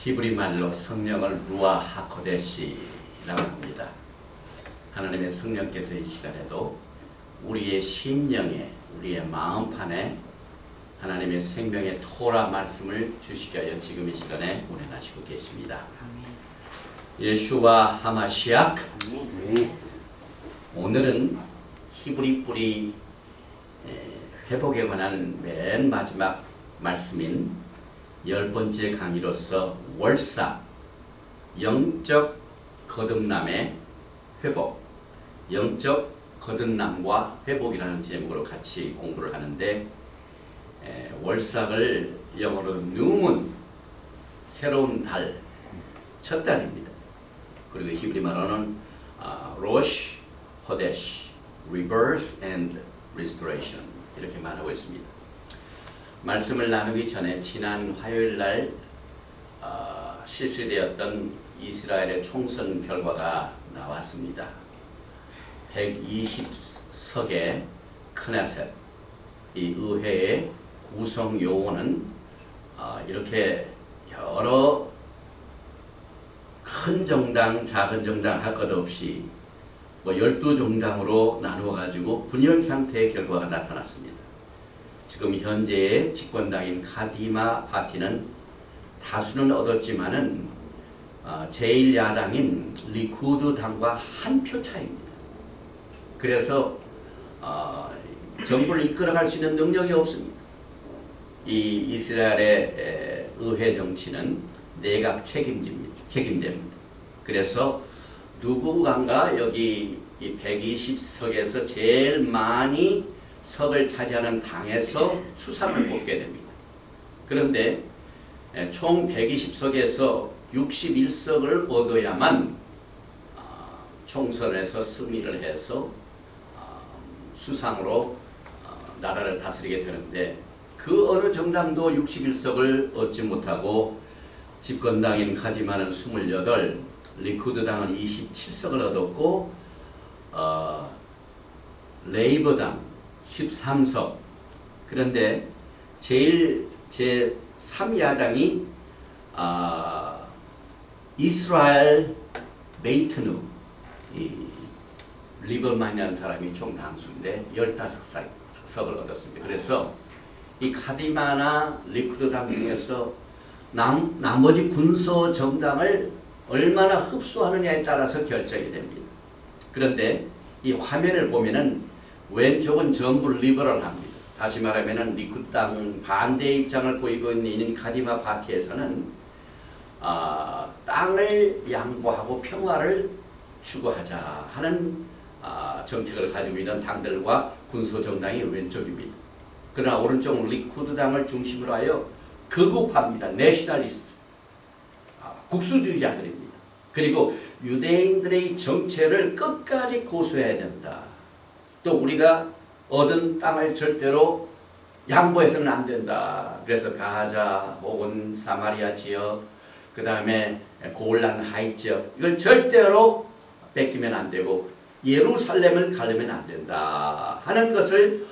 히브리 말로 성령을 루아 하코데시라고 합니다. 하나님의 성령께서 이 시간에도 우리의 심령에, 우리의 마음판에 하나님의 생명의 토라 말씀을 주시게 하여 지금 이 시간에 운행하시고 계십니다. 예수와 하마시악. 오늘은 히브리 뿌리 회복에 관한 맨 마지막 말씀인 10번째 강의로서 월사, 영적 거듭남의 회복, 영적 거듭남과 회복이라는 제목으로 같이 공부를 하는데, 월삭을 영어로 뉴문, 새로운 달, 첫 달입니다. 그리고 히브리 말로는 로시, 호데시, 리버스 앤드 리스토레이션 이렇게 말하고 있습니다. 말씀을 나누기 전에 지난 화요일 날 실시되었던 이스라엘의 총선 결과가 나왔습니다. 120석의 크네셋, 이 의회의 구성 요원은 이렇게 여러 큰 정당, 작은 정당 할 것 없이 12정당으로 나누어 가지고 분열 상태의 결과가 나타났습니다. 지금 현재의 집권당인 카디마 파티는 다수는 얻었지만은 제1야당인 리쿠드 당과 한 표 차이입니다. 그래서 정부를 이끌어갈 수 있는 능력이 없습니다. 이 이스라엘의 의회 정치는 내각 책임제입니다. 그래서 누군가 여기 이 120석에서 제일 많이 석을 차지하는 당에서 수상을 뽑게 됩니다. 그런데 총 120석에서 61석을 얻어야만 총선에서 승리를 해서 수상으로 나라를 다스리게 되는데, 그 어느 정당도 61석을 얻지 못하고 집권당인 카디마는 28, 리쿠드당은 27석을 얻었고 레이버당 13석. 그런데 제3야당이 이스라엘 베이트누, 이 리버만이라는 사람이 총 당수인데 15석을 얻었습니다. 그래서 이 카디마나 리쿠드당 중에서 나머지 군소 정당을 얼마나 흡수하느냐에 따라서 결정이 됩니다. 그런데 이 화면을 보면은 왼쪽은 전부 리버럴합니다. 다시 말하면은 리쿠드당 반대 입장을 보이고 있는 카디마 파티에서는 땅을 양보하고 평화를 추구하자 하는 정책을 가지고 있는 당들과 군소 정당이 왼쪽입니다. 그러나 오른쪽은 리쿠드당을 중심으로 하여 극우파입니다. 내셔널리스트, 국수주의자들입니다. 그리고 유대인들의 정체를 끝까지 고수해야 된다. 또 우리가 얻은 땅을 절대로 양보해서는 안 된다. 그래서 가자 혹은 사마리아 지역, 그 다음에 골란 하이 지역, 이걸 절대로 뺏기면 안 되고 예루살렘을 가려면 안 된다 하는 것을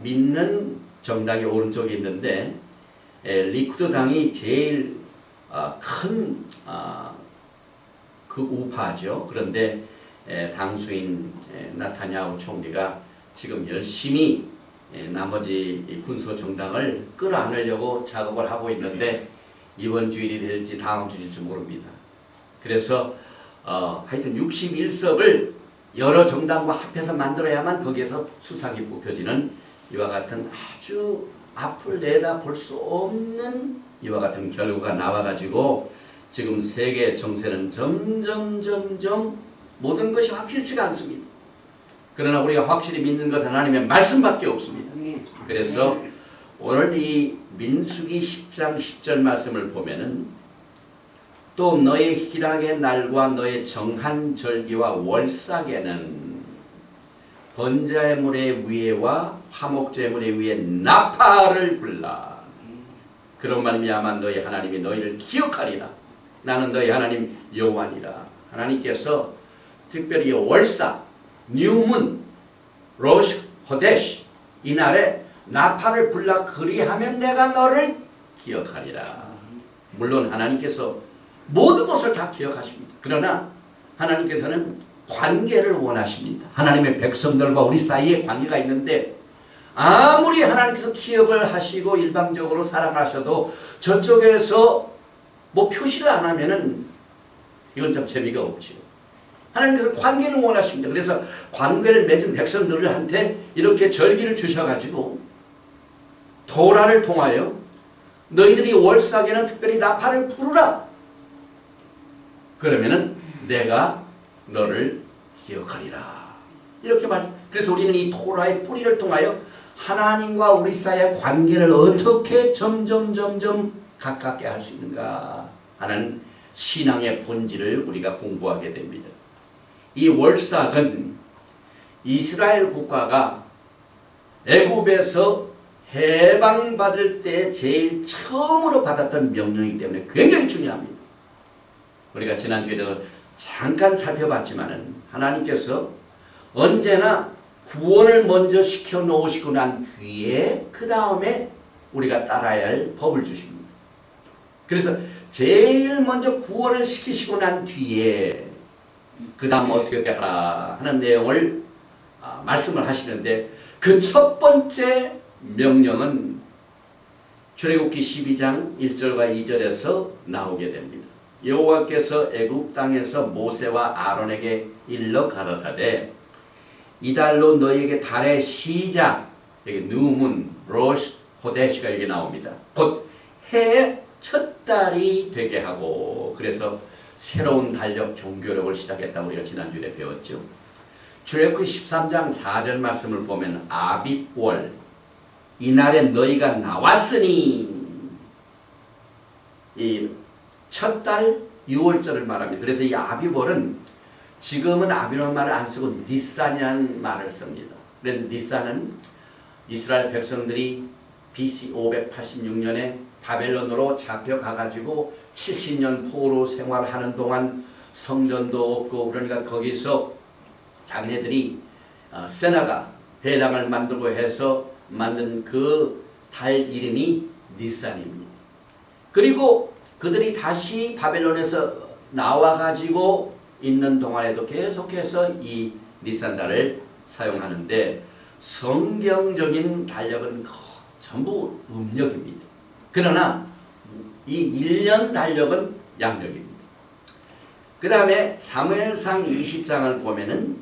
믿는 정당이 오른쪽에 있는데, 리쿠드당이 제일 큰 그 우파죠. 그런데 당수인 나타냐후 총리가 지금 열심히 나머지 군소 정당을 끌어안으려고 작업을 하고 있는데, 이번 주일이 될지 다음 주일일지 모릅니다. 그래서 하여튼 61석을 여러 정당과 합해서 만들어야만 거기에서 수상이 뽑혀지는 이와 같은 아주 앞을 내다 볼 수 없는 이와 같은 결과가 나와가지고 지금 세계 정세는 점점 모든 것이 확실치가 않습니다. 그러나 우리가 확실히 믿는 것은 하나님의 말씀밖에 없습니다. 그래서 오늘 이 민수기 10장 10절 말씀을 보면은, 또 너의 희락의 날과 너의 정한 절기와 월삭에는 번제물의 위에와 화목제물의 위에 나팔을 불라. 그런 말미암아 너희 하나님이 너희를 기억하리라. 나는 너희 하나님 여호와니라. 하나님께서 특별히 월삭, 뉴문, 로시, 호데시 이날에 나팔을 불라 그리하면 내가 너를 기억하리라. 물론 하나님께서 모든 것을 다 기억하십니다. 그러나 하나님께서는 관계를 원하십니다. 하나님의 백성들과 우리 사이에 관계가 있는데 아무리 하나님께서 기억을 하시고 일방적으로 사랑하셔도 저쪽에서 뭐 표시를 안 하면은 이건 좀 재미가 없지요. 하나님께서 관계를 원하십니다. 그래서 관계를 맺은 백성들한테 이렇게 절기를 주셔가지고 토라를 통하여 너희들이 월삭에는 특별히 나팔을 부르라. 그러면은 내가 너를 기억하리라. 이렇게 말씀. 그래서 우리는 이 토라의 뿌리를 통하여 하나님과 우리 사이의 관계를 어떻게 점점 가깝게 할 수 있는가 하는 신앙의 본질을 우리가 공부하게 됩니다. 이 월삭은 이스라엘 국가가 애굽에서 해방받을 때 제일 처음으로 받았던 명령이기 때문에 굉장히 중요합니다. 우리가 지난주에도 잠깐 살펴봤지만은 하나님께서 언제나 구원을 먼저 시켜 놓으시고 난 뒤에 그 다음에 우리가 따라야 할 법을 주십니다. 그래서 제일 먼저 구원을 시키시고 난 뒤에 그 다음 어떻게 하라 하는 내용을 말씀을 하시는데 그 첫 번째 명령은 출애굽기 12장 1절과 2절에서 나오게 됩니다. 여호와께서 애굽 땅에서 모세와 아론에게 일러 가라사대 이달로 너희에게 달의 시작 여기 누문, 로시, 호데시가 여기 나옵니다. 곧 해의 첫 달이 되게 하고 그래서 새로운 달력 종교력을 시작했다 우리가 지난주에 배웠죠. 출애굽기 13장 4절 말씀을 보면 아빕월 이날에 너희가 나왔으니 이 첫 달 6월절을 말합니다. 그래서 이 아비월은 지금은 아비월 말을 안 쓰고 니산이라는 말을 씁니다. 그래서 니산은 이스라엘 백성들이 BC 586년에 바벨론으로 잡혀가가지고 70년 포로 생활하는 동안 성전도 없고 그러니까 거기서 자기네들이 세나가 회당을 만들고 해서 만든 그 달 이름이 니산입니다. 그리고 그들이 다시 바벨론에서 나와가지고 있는 동안에도 계속해서 이 니산달을 사용하는데 성경적인 달력은 전부 음력입니다. 그러나 이 1년 달력은 양력입니다. 그 다음에 사무엘상 20장을 보면은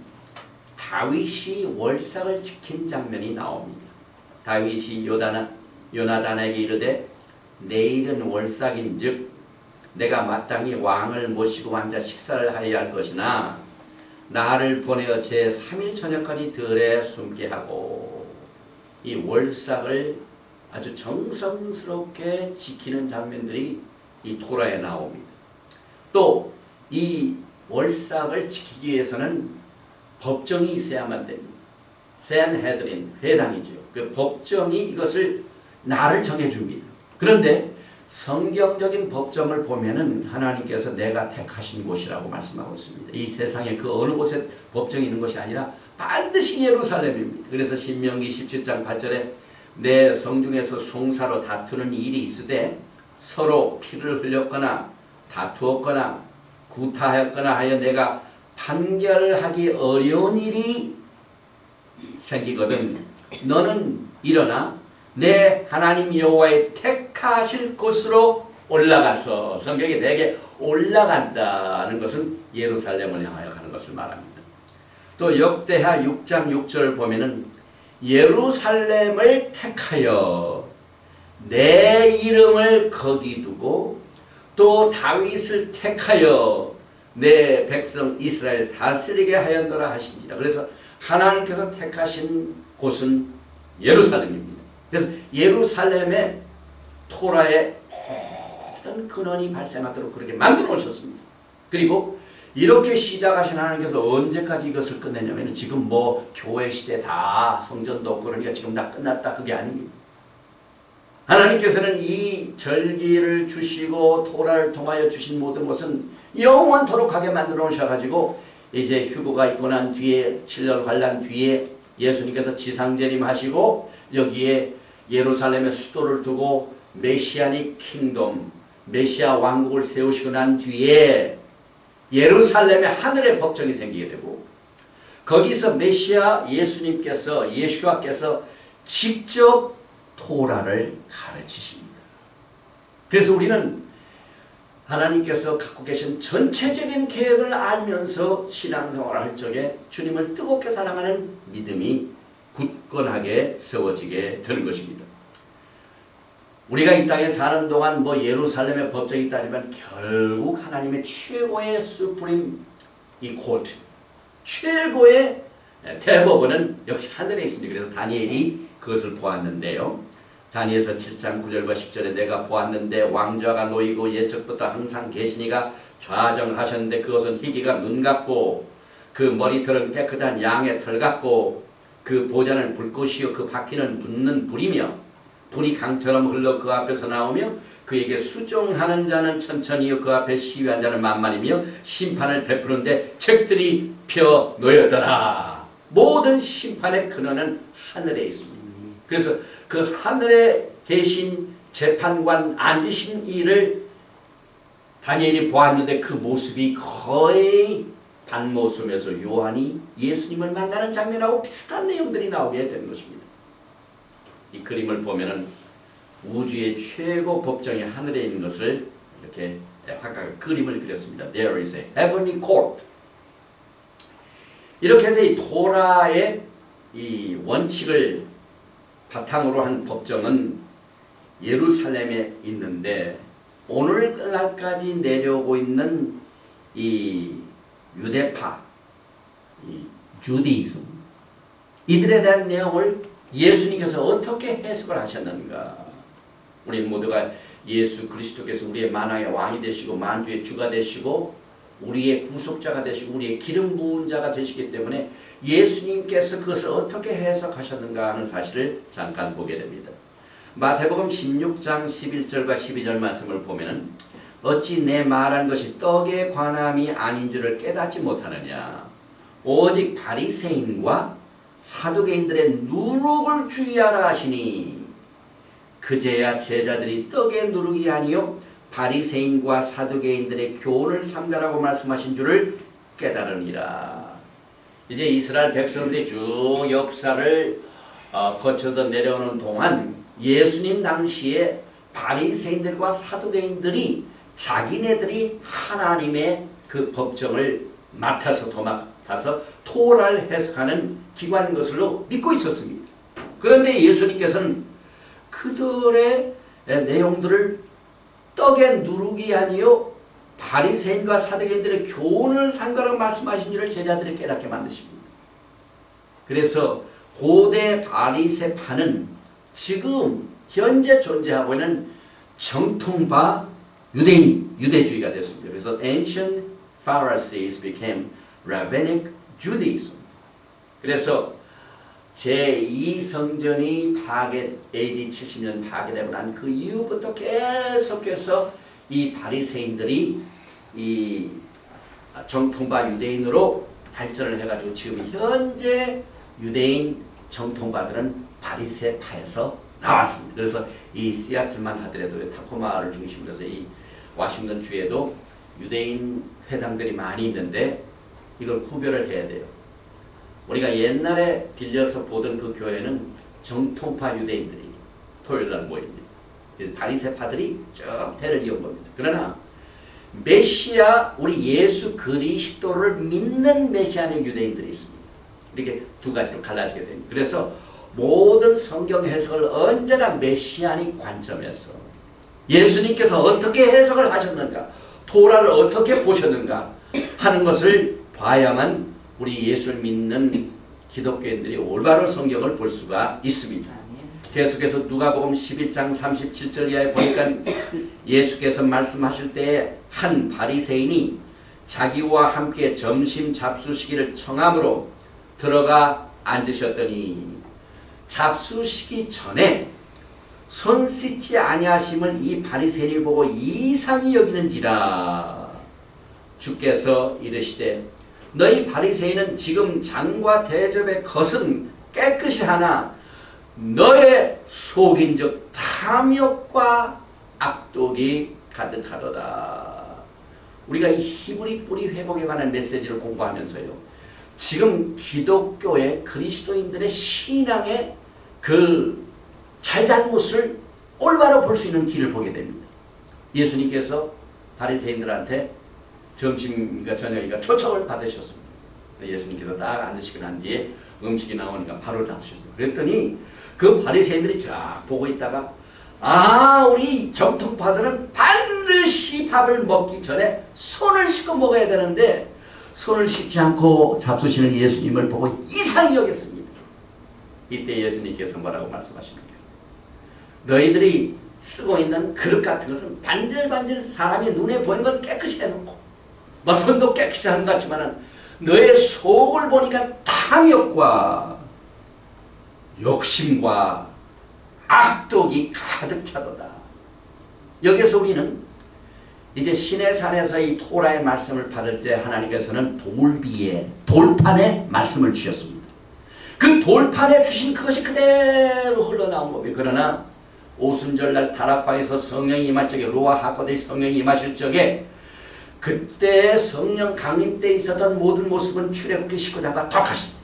다윗이 월삭을 지킨 장면이 나옵니다. 다윗이 요나단에게 이르되 내일은 월삭인즉 내가 마땅히 왕을 모시고 앉아 식사를 하여야 할 것이나 나를 보내어 제 3일 저녁까지 들에 숨게 하고 이 월삭을 아주 정성스럽게 지키는 장면들이 이 토라에 나옵니다. 또 이 월삭을 지키기 위해서는 법정이 있어야만 됩니다. 샌헤드린 회당이죠. 그 법정이 이것을 날을 정해줍니다. 그런데 성경적인 법정을 보면은 하나님께서 내가 택하신 곳이라고 말씀하고 있습니다. 이 세상에 그 어느 곳에 법정이 있는 것이 아니라 반드시 예루살렘입니다. 그래서 신명기 17장 8절에 내 성중에서 송사로 다투는 일이 있으되 서로 피를 흘렸거나 다투었거나 구타하였거나 하여 내가 판결하기 어려운 일이 생기거든 너는 일어나 내 하나님 여호와의 택하실 곳으로 올라가서 성경에 대개 올라간다는 것은 예루살렘을 향하여 가는 것을 말합니다. 또 역대하 6장 6절을 보면은 예루살렘을 택하여 내 이름을 거기 두고 또 다윗을 택하여 내 백성 이스라엘 다스리게 하였노라 하신지라. 그래서 하나님께서 택하신 곳은 예루살렘입니다. 그래서 예루살렘의 토라의 모든 근원이 발생하도록 그렇게 만들어 놓으셨습니다. 그리고 이렇게 시작하신 하나님께서 언제까지 이것을 끝내냐면 지금 뭐 교회 시대 다 성전도 없고 그러니까 지금 다 끝났다 그게 아닙니다. 하나님께서는 이 절기를 주시고 토라를 통하여 주신 모든 것은 영원토록 하게 만들어 놓으셔가지고 이제 휴거가 있고 난 뒤에 7년 관람 뒤에 예수님께서 지상재림하시고 여기에 예루살렘의 수도를 두고 메시아닉 킹덤 메시아 왕국을 세우시고 난 뒤에 예루살렘에 하늘의 법정이 생기게 되고 거기서 메시아 예수와께서 직접 토라를 가르치십니다. 그래서 우리는 하나님께서 갖고 계신 전체적인 계획을 알면서 신앙생활을 할 적에 주님을 뜨겁게 사랑하는 믿음이 굳건하게 세워지게 되는 것입니다. 우리가 이 땅에 사는 동안 예루살렘의 법정이 있다지만 결국 하나님의 최고의 수프림 이 코트, 최고의 대법원은 역시 하늘에 있습니다. 그래서 다니엘이 그것을 보았는데요. 다니엘서 7장 9절과 10절에 내가 보았는데 왕좌가 놓이고 예적부터 항상 계시니가 좌정하셨는데 그것은 희기가 눈 같고 그 머리털은 깨끗한 양의 털 같고 그 보좌는 불꽃이요 그 바퀴는 붙는 불이며 불이 강처럼 흘러 그 앞에서 나오며 그에게 수종하는 자는 천천히요 그 앞에 시위한 자는 만만이며 심판을 베푸는데 책들이 펴 놓였더라. 모든 심판의 근원은 하늘에 있습니다. 그래서 그 하늘에 계신 재판관 앉으신 이를 다니엘이 보았는데 그 모습이 거의 반모습에서 요한이 예수님을 만나는 장면하고 비슷한 내용들이 나오게 되는 것입니다. 이 그림을 보면은 우주의 최고 법정이 하늘에 있는 것을 이렇게 확각 그림을 그렸습니다. There is a heavenly court. 이렇게 해서 이 토라의 이 원칙을 바탕으로 한 법정은 예루살렘에 있는데 오늘날까지 내려오고 있는 이 유대파, 이 주디이즘 이들에 대한 내용을 예수님께서 어떻게 해석을 하셨는가? 우리 모두가 예수 그리스도께서 우리의 만왕의 왕이 되시고 만주의 주가 되시고 우리의 구속자가 되시고 우리의 기름 부은 자가 되시기 때문에 예수님께서 그것을 어떻게 해석하셨는가 하는 사실을 잠깐 보게 됩니다. 마태복음 16장 11절과 12절 말씀을 보면 어찌 내 말한 것이 떡에 관함이 아닌 줄을 깨닫지 못하느냐. 오직 바리새인과 사두개인들의 누룩을 주의하라 하시니 그제야 제자들이 떡의 누룩이 아니요 바리새인과 사두개인들의 교훈을 삼가라고 말씀하신 줄을 깨달으니라. 이제 이스라엘 백성들이 쭉 역사를 거쳐서 내려오는 동안 예수님 당시에 바리새인들과 사두개인들이 자기네들이 하나님의 그 법정을 맡아서 토라를 해석하는 기관인 것으로 믿고 있었습니다. 그런데 예수님께서는 그들의 내용들을 떡의 누룩이 아니요 바리새인과 사두개인들의 교훈을 상가라고 말씀하신 줄을 제자들이 깨닫게 만드십니다. 그래서 고대 바리새파는 지금 현재 존재하고 있는 정통파 유대주의가 됐습니다. 그래서 Ancient Pharisees became Rabbinic Judaism. 그래서 제2성전이 AD 70년 파괴되고 난 그 이후부터 계속해서 이 바리새인들이 이 정통파 유대인으로 발전을 해가지고 지금 현재 유대인 정통파들은 바리새파에서 나왔습니다. 그래서 이 시애틀만 하더라도 타코마를 중심으로 해서 이 워싱턴 주에도 유대인 회당들이 많이 있는데 이걸 구별을 해야 돼요. 우리가 옛날에 빌려서 보던 그 교회는 정통파 유대인들이 토요일날 모입니다. 바리새파들이 쭉 대를 이은 겁니다. 그러나 메시아 우리 예수 그리스도를 믿는 메시아는 유대인들이 있습니다. 이렇게 두 가지로 갈라지게 됩니다. 그래서 모든 성경 해석을 언제나 메시아닉 관점에서 예수님께서 어떻게 해석을 하셨는가, 토라를 어떻게 보셨는가 하는 것을 봐야만 우리 예수를 믿는 기독교인들이 올바로 성경을 볼 수가 있습니다. 계속해서 누가복음 11장 37절 이하에 보니까 예수께서 말씀하실 때에 한 바리새인이 자기와 함께 점심 잡수시기를 청함으로 들어가 앉으셨더니 잡수시기 전에 손 씻지 아니하심을 이 바리새인이 보고 이상히 여기는지라. 주께서 이르시되 너희 바리새인은 지금 잔과 대접의 것은 깨끗이 하나 너의 속인즉 탐욕과 악독이 가득하도다. 우리가 이 히브리 뿌리 회복에 관한 메시지를 공부하면서요, 지금 기독교의 그리스도인들의 신앙의 그 잘잘못을 올바로 볼 수 있는 길을 보게 됩니다. 예수님께서 바리새인들한테 점심과 저녁이가 초청을 받으셨습니다. 예수님께서 딱 앉으시고 난 뒤에 음식이 나오니까 바로 잡수셨습니다. 그랬더니 그 바리새인들이 쫙 보고 있다가, 우리 정통파들은 반드시 밥을 먹기 전에 손을 씻고 먹어야 되는데 손을 씻지 않고 잡수시는 예수님을 보고 이상히 여겼습니다. 이때 예수님께서 뭐라고 말씀하십니까? 너희들이 쓰고 있는 그릇 같은 것은 반질반질 사람이 눈에 보이는 걸 깨끗이 해놓고 뭐 손도 깨끗이 하는 것 같지만 너의 속을 보니까 탐욕과 욕심과 악독이 가득 차도다. 여기서 우리는 이제 시내산에서 이 토라의 말씀을 받을 때 하나님께서는 돌판에 말씀을 주셨습니다. 그 돌판에 주신 그것이 그대로 흘러나온 겁니다. 그러나 오순절날 다락방에서 성령이 임할 적에, 루아 하코데시 성령이 임하실 적에, 그때 성령 강림 때 있었던 모든 모습은 출애굽기 19장과 똑같습니다.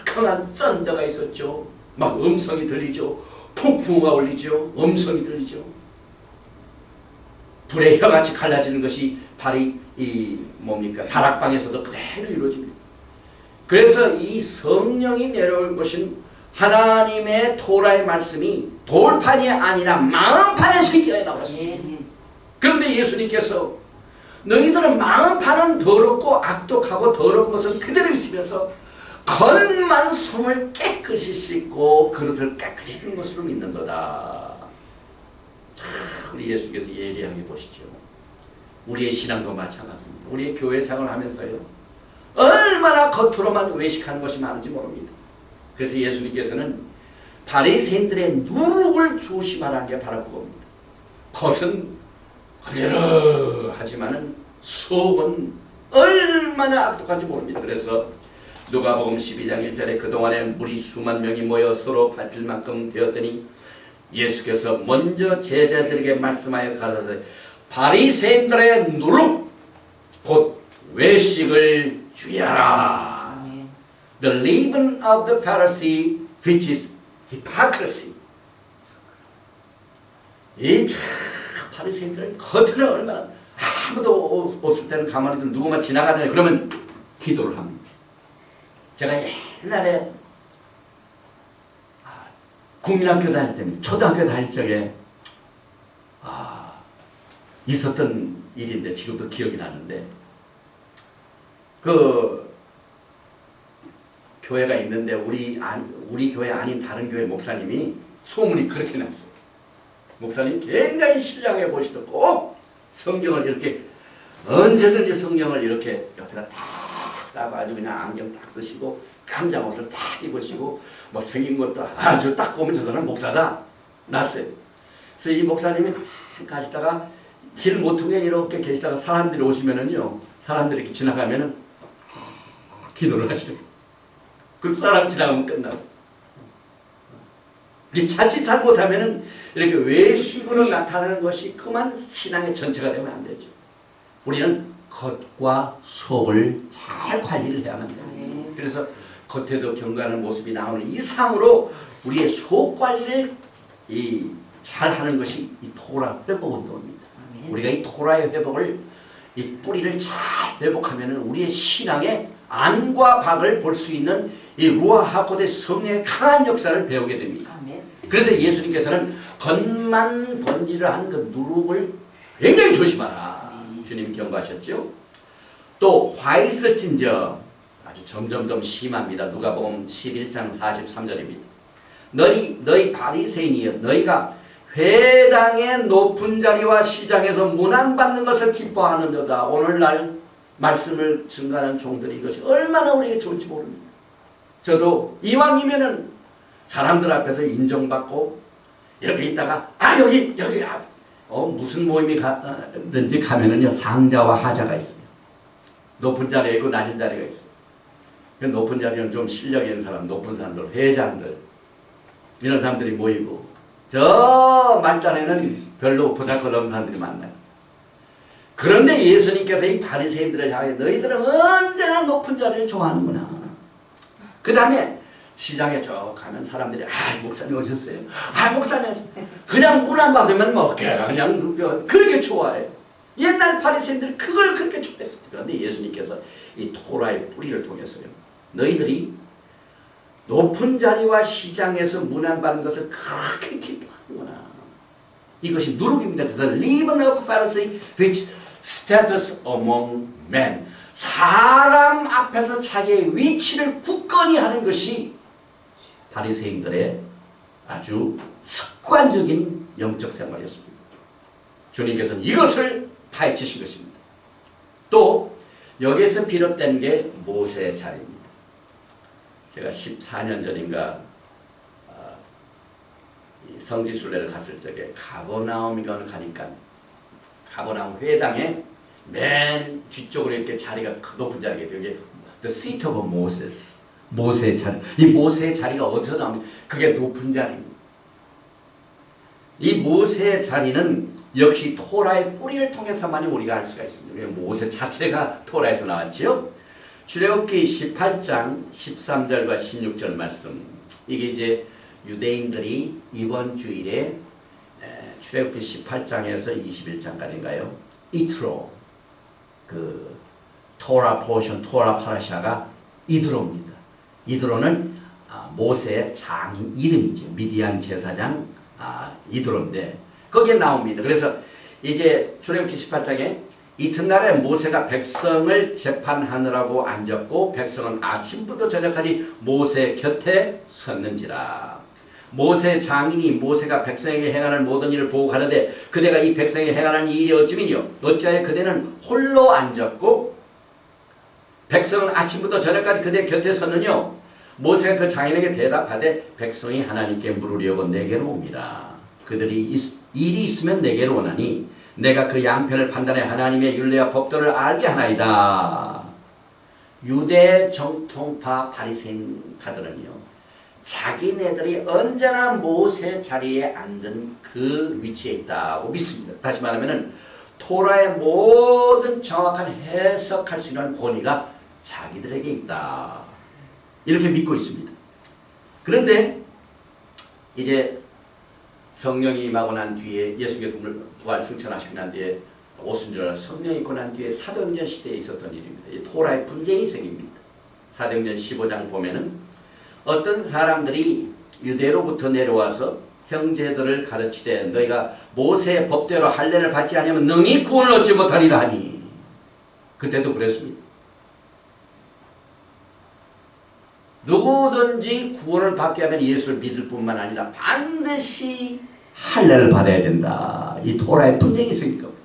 강한 썬더가 있었죠. 막 음성이 들리죠. 폭풍우가 울리죠. 음성이 들리죠. 불의 혀같이 갈라지는 것이 발이 다락방에서도 그대로 이루어집니다. 그래서 이 성령이 내려올 것은 하나님의 토라의 말씀이 돌판이 아니라 마음판에서 기어에 나왔습니다. 그런데 예수님께서 너희들은 마음판은 더럽고 악독하고 더러운 것은 그대로 있으면서 겉만 손을 깨끗이 씻고 그릇을 깨끗이 씻는 것으로 믿는 거다. 자, 우리 예수께서 예리하게 보시죠. 우리의 신앙도 마찬가지입니다. 우리의 교회생활을 하면서요, 얼마나 겉으로만 외식하는 것이 많은지 모릅니다. 그래서 예수님께서는 바리새인들의 누룩을 조심하라는 게 바로 그겁니다. 겉은 하지만은 속은 얼마나 악독한지 모릅니다. 그래서 누가복음 12장 1절에 그동안에 무리 수만 명이 모여 서로 밟힐 만큼 되었더니 예수께서 먼저 제자들에게 말씀하여 가라사대 바리새인들의 누룩 곧 외식을 주의하라. The leaven of the Pharisee, which is hypocrisy. 이 참 바리새인들은 겉으로 얼마나 아무도 없을 때는 가만히 누구만 지나가잖아요. 그러면 기도를 합니다. 제가 옛날에 국민학교 다닐 때입니다. 초등학교 다닐 적에 있었던 일인데 지금도 기억이 나는데, 그 교회가 있는데 우리 교회 아닌 다른 교회 목사님이 소문이 그렇게 났어요. 목사님 굉장히 신령해 보시던 꼭 성경을 이렇게 언제든지 성경을 이렇게 옆에다 탁 따고 아주 그냥 안경 딱 쓰시고 깜장 옷을 탁 입으시고 뭐 생긴 것도 아주 딱 보면 저 사람 목사다 났어요. 그래서 이 목사님이 가시다가 길 모퉁이에 이렇게 계시다가 사람들이 오시면은요, 사람들이 이렇게 지나가면은 기도를 하시고 그 사람 지나가면 끝나고, 자칫 잘못하면은 이렇게 외식으로 나타나는 것이 그만 신앙의 전체가 되면 안 되죠. 우리는 겉과 속을 잘 관리를 해야만 됩니다. 그래서 겉에도 경건한 모습이 나오는 이상으로 우리의 속 관리를 잘 하는 것이 이 토라 회복 운동입니다. 우리가 이 토라의 회복을, 이 뿌리를 잘 회복하면 우리의 신앙의 안과 밖을 볼 수 있는 이 루아 하코데시 성령의 강한 역사를 배우게 됩니다. 그래서 예수님께서는 겉만 번지르한 그 누룩을 굉장히 조심하라. 주님 경고하셨죠. 또 화 있을진저 아주 점점 심합니다. 누가복음 11장 43절입니다. 너희 바리새인이여, 너희가 회당의 높은 자리와 시장에서 문안받는 것을 기뻐하는도다. 오늘날 말씀을 증거하는 종들이 이것이 얼마나 우리에게 좋은지 모릅니다. 저도 이왕이면은 사람들 앞에서 인정받고 이렇게 있다가 여기 무슨 모임이 가든지 가면은요, 상자와 하자가 있습니다. 높은 자리에 있고 낮은 자리가 있어요. 그 높은 자리는 좀 실력 있는 사람, 높은 사람들, 회장들 이런 사람들이 모이고, 저 말단에는 별로 보잘것없는 사람들이 많나요? 그런데 예수님께서 이 바리새인들을 향해 너희들은 언제나 높은 자리를 좋아하는구나. 그 다음에 시장에 쭉 가면 사람들이 목사님 오셨어요? 목사님 그냥 물 안 받으면 뭐 그냥 그렇게 좋아해요. 옛날 바리새인들이 그걸 그렇게 좋아했습니다. 그런데 예수님께서 이 토라의 뿌리를 통해서요, 너희들이 높은 자리와 시장에서 문안받는 것을 그렇게 기뻐하는구나. 이것이 누룩입니다. 그래서 leaven of Pharisee which status among men. 사람 앞에서 자기의 위치를 굳건히 하는 것이 바리새인들의 아주 습관적인 영적 생활이었습니다. 주님께서는 이것을 파헤치신 것입니다. 또 여기에서 비롯된 게 모세의 자리입니다. 제가 14년 전인가 성지순례를 갔을 적에 가버나움인가 가니까 가버나움 회당에 맨 뒤쪽으로 이렇게 자리가 높은 자리가 있어요. 이게 The seat of Moses. 모세의 자리. 이 모세의 자리가 어디서 나옵니까? 그게 높은 자리입니다. 이 모세의 자리는 역시 토라의 뿌리를 통해서만이 우리가 알 수가 있습니다. 모세 자체가 토라에서 나왔지요. 출애굽기 18장 13절과 16절 말씀. 이게 이제 유대인들이 이번 주일에 출애굽기 18장에서 21장까지인가요? 이트로 그 토라 포션, 토라 파라샤가 이드로입니다. 이드로는 모세의 장인 이름이죠. 미디안 제사장 이드로인데 거기에 나옵니다. 그래서 이제 출애굽기 18장에 이튿날에 모세가 백성을 재판하느라고 앉았고 백성은 아침부터 저녁까지 모세 곁에 섰는지라. 모세 장인이 모세가 백성에게 행하는 모든 일을 보고 가는데 그대가 이 백성에게 행하는 일이 어찌미뇨? 어찌하여 그대는 홀로 앉았고 백성은 아침부터 저녁까지 그대 곁에 섰느뇨? 모세가 그 장인에게 대답하되 백성이 하나님께 물으려고 내게로 옵니다. 그들이 일이 있으면 내게로 오나니 내가 그 양편을 판단해 하나님의 율례와 법도를 알게 하나이다. 유대 정통파 바리새인파들은요, 자기네들이 언제나 모세 자리에 앉은 그 위치에 있다고 믿습니다. 다시 말하면 토라의 모든 정확한 해석할 수 있는 권위가 자기들에게 있다. 이렇게 믿고 있습니다. 그런데 이제 성령이 임하고 난 뒤에 예수께서 부활 승천하시고 난 뒤에 오순절 성령이 있고 난 뒤에 사도행전 시대에 있었던 일입니다. 토라의 분쟁이 생깁니다. 사도행전 15장 보면은 어떤 사람들이 유대로부터 내려와서 형제들을 가르치되 너희가 모세의 법대로 할례를 받지 아니하면 능히 구원을 얻지 못하리라 하니 그때도 그랬습니다. 누구든지 구원을 받게 하면 예수를 믿을 뿐만 아니라 반드시 할례를 받아야 된다. 이 토라의 분쟁이 생긴 겁니다.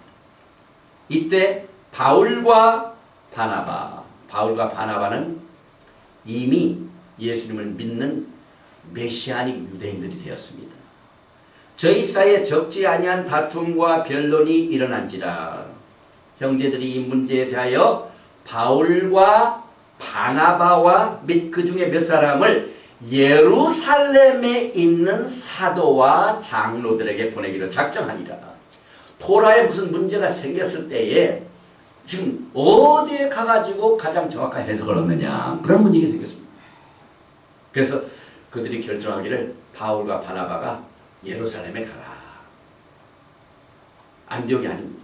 이때 바울과 바나바는 이미 예수님을 믿는 메시아닉 유대인들이 되었습니다. 저희 사이에 적지 아니한 다툼과 변론이 일어난지라. 형제들이 이 문제에 대하여 바울과 바나바와 및 그 중에 몇 사람을 예루살렘에 있는 사도와 장로들에게 보내기로 작정하니라. 토라에 무슨 문제가 생겼을 때에 지금 어디에 가가지고 가장 정확한 해석을 얻느냐, 그런 문제가 생겼습니다. 그래서 그들이 결정하기를 바울과 바나바가 예루살렘에 가라. 안디옥이 아닙니다.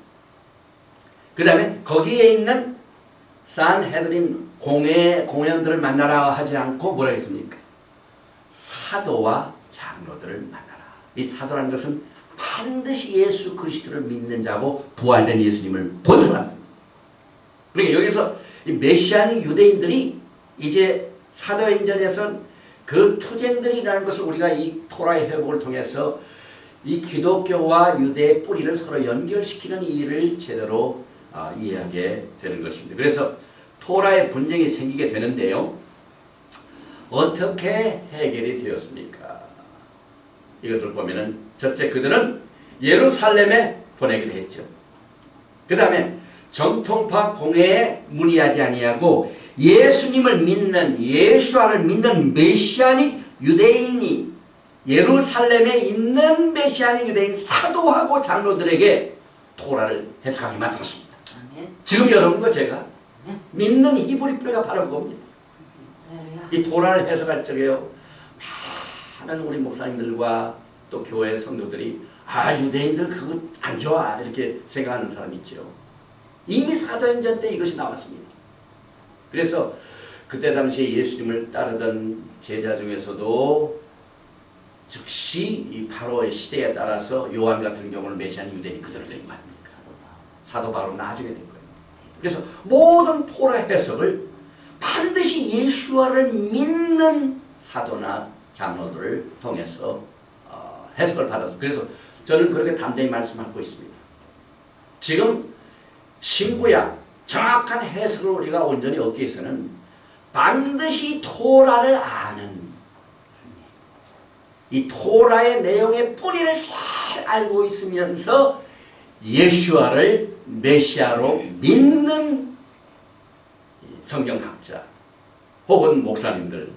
그 다음에 거기에 있는 산헤드린 공회들을 만나라 하지 않고 뭐라 했습니까? 사도와 장로들을 만나라. 이 사도라는 것은 반드시 예수 그리스도를 믿는 자고 부활된 예수님을 본 사람들. 그러니까 여기서 이 메시아닉 유대인들이 이제 사도행전에서 그 투쟁들이 일어나는 것을 우리가 이 토라의 회복을 통해서 이 기독교와 유대의 뿌리를 서로 연결시키는 이 일을 제대로 이해하게 되는 것입니다. 그래서 토라의 분쟁이 생기게 되는데요. 어떻게 해결이 되었습니까? 이것을 보면은 첫째, 그들은 예루살렘에 보내기로 했죠. 그 다음에 정통파 공회에 문의하지 아니하고 예수님을 믿는, 예수아를 믿는 메시아닉 유대인이 예루살렘에 있는 메시아니 유대인 사도하고 장로들에게 토라를 해석하게 만들었습니다. 지금 여러분과 제가 믿는 히브리 뿌리가 바로 그겁니다. 이 토라를 해석할 적에요, 많은 우리 목사님들과 또 교회 성도들이 유대인들 그거 안 좋아 이렇게 생각하는 사람이 있죠. 이미 사도행전 때 이것이 나왔습니다. 그래서 그때 당시에 예수님을 따르던 제자 중에서도 즉시 이 바로의 시대에 따라서 요한 같은 경우는 메시아니 유대인이 그대로 된 거 아닙니까? 사도 바로 나중에 된 거예요. 그래서 모든 토라 해석을 반드시 예수와를 믿는 사도나 장로들을 통해서 해석을 받아서, 그래서 저는 그렇게 담대히 말씀하고 있습니다. 지금 신구약 정확한 해석을 우리가 온전히 얻기 위해서는 반드시 토라를 아는, 이 토라의 내용의 뿌리를 잘 알고 있으면서 예수와를 메시아로 믿는 성경학자 혹은 목사님들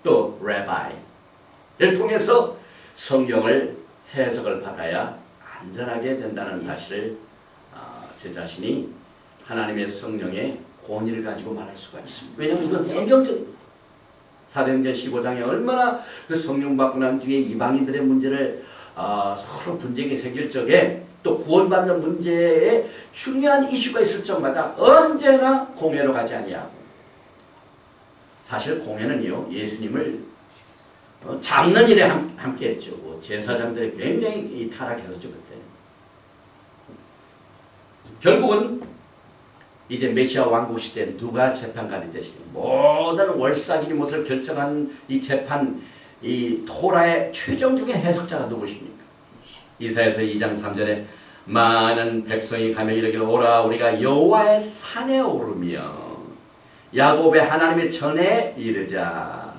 또 레바이를 통해서 성경을 해석을 받아야 안전하게 된다는 사실을 제 자신이 하나님의 성령의 권위를 가지고 말할 수가 있습니다. 왜냐하면 이건 성경적입니다. 사도행전 15장에 얼마나 그 성령 받고 난 뒤에 이방인들의 문제를 서로 분쟁이 생길 적에 또 구원받는 문제에 중요한 이슈가 있을 적마다 언제나 공회로 가지 아니하고, 사실 공회는요 예수님을 잡는 일에 함께 했죠. 제사장들이 굉장히 타락했었죠. 그때 결국은 이제 메시아 왕국 시대 누가 재판관이 되시고 모든 월삭이니 무엇을 결정한 이 재판, 이 토라의 최종적인 해석자가 누구십니까? 이사야서 2장 3절에 많은 백성이 가며 이르기를 오라 우리가 여호와의 산에 오르며 야곱의 하나님의 전에 이르자.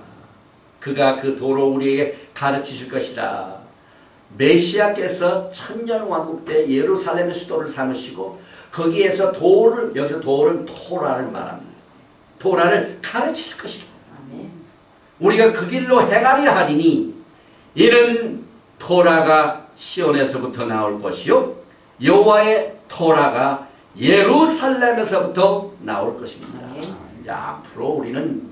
그가 그 도로 우리에게 가르치실 것이라. 메시아께서 천년왕국 때 예루살렘의 수도를 삼으시고 거기에서 도를, 여기서 도는 토라를 말합니다. 토라를 가르치실 것이라. 우리가 그 길로 행하리라 하리니 이는 토라가 시온에서부터 나올 것이요 여호와의 토라가 예루살렘에서부터 나올 것입니다. 이제 앞으로 우리는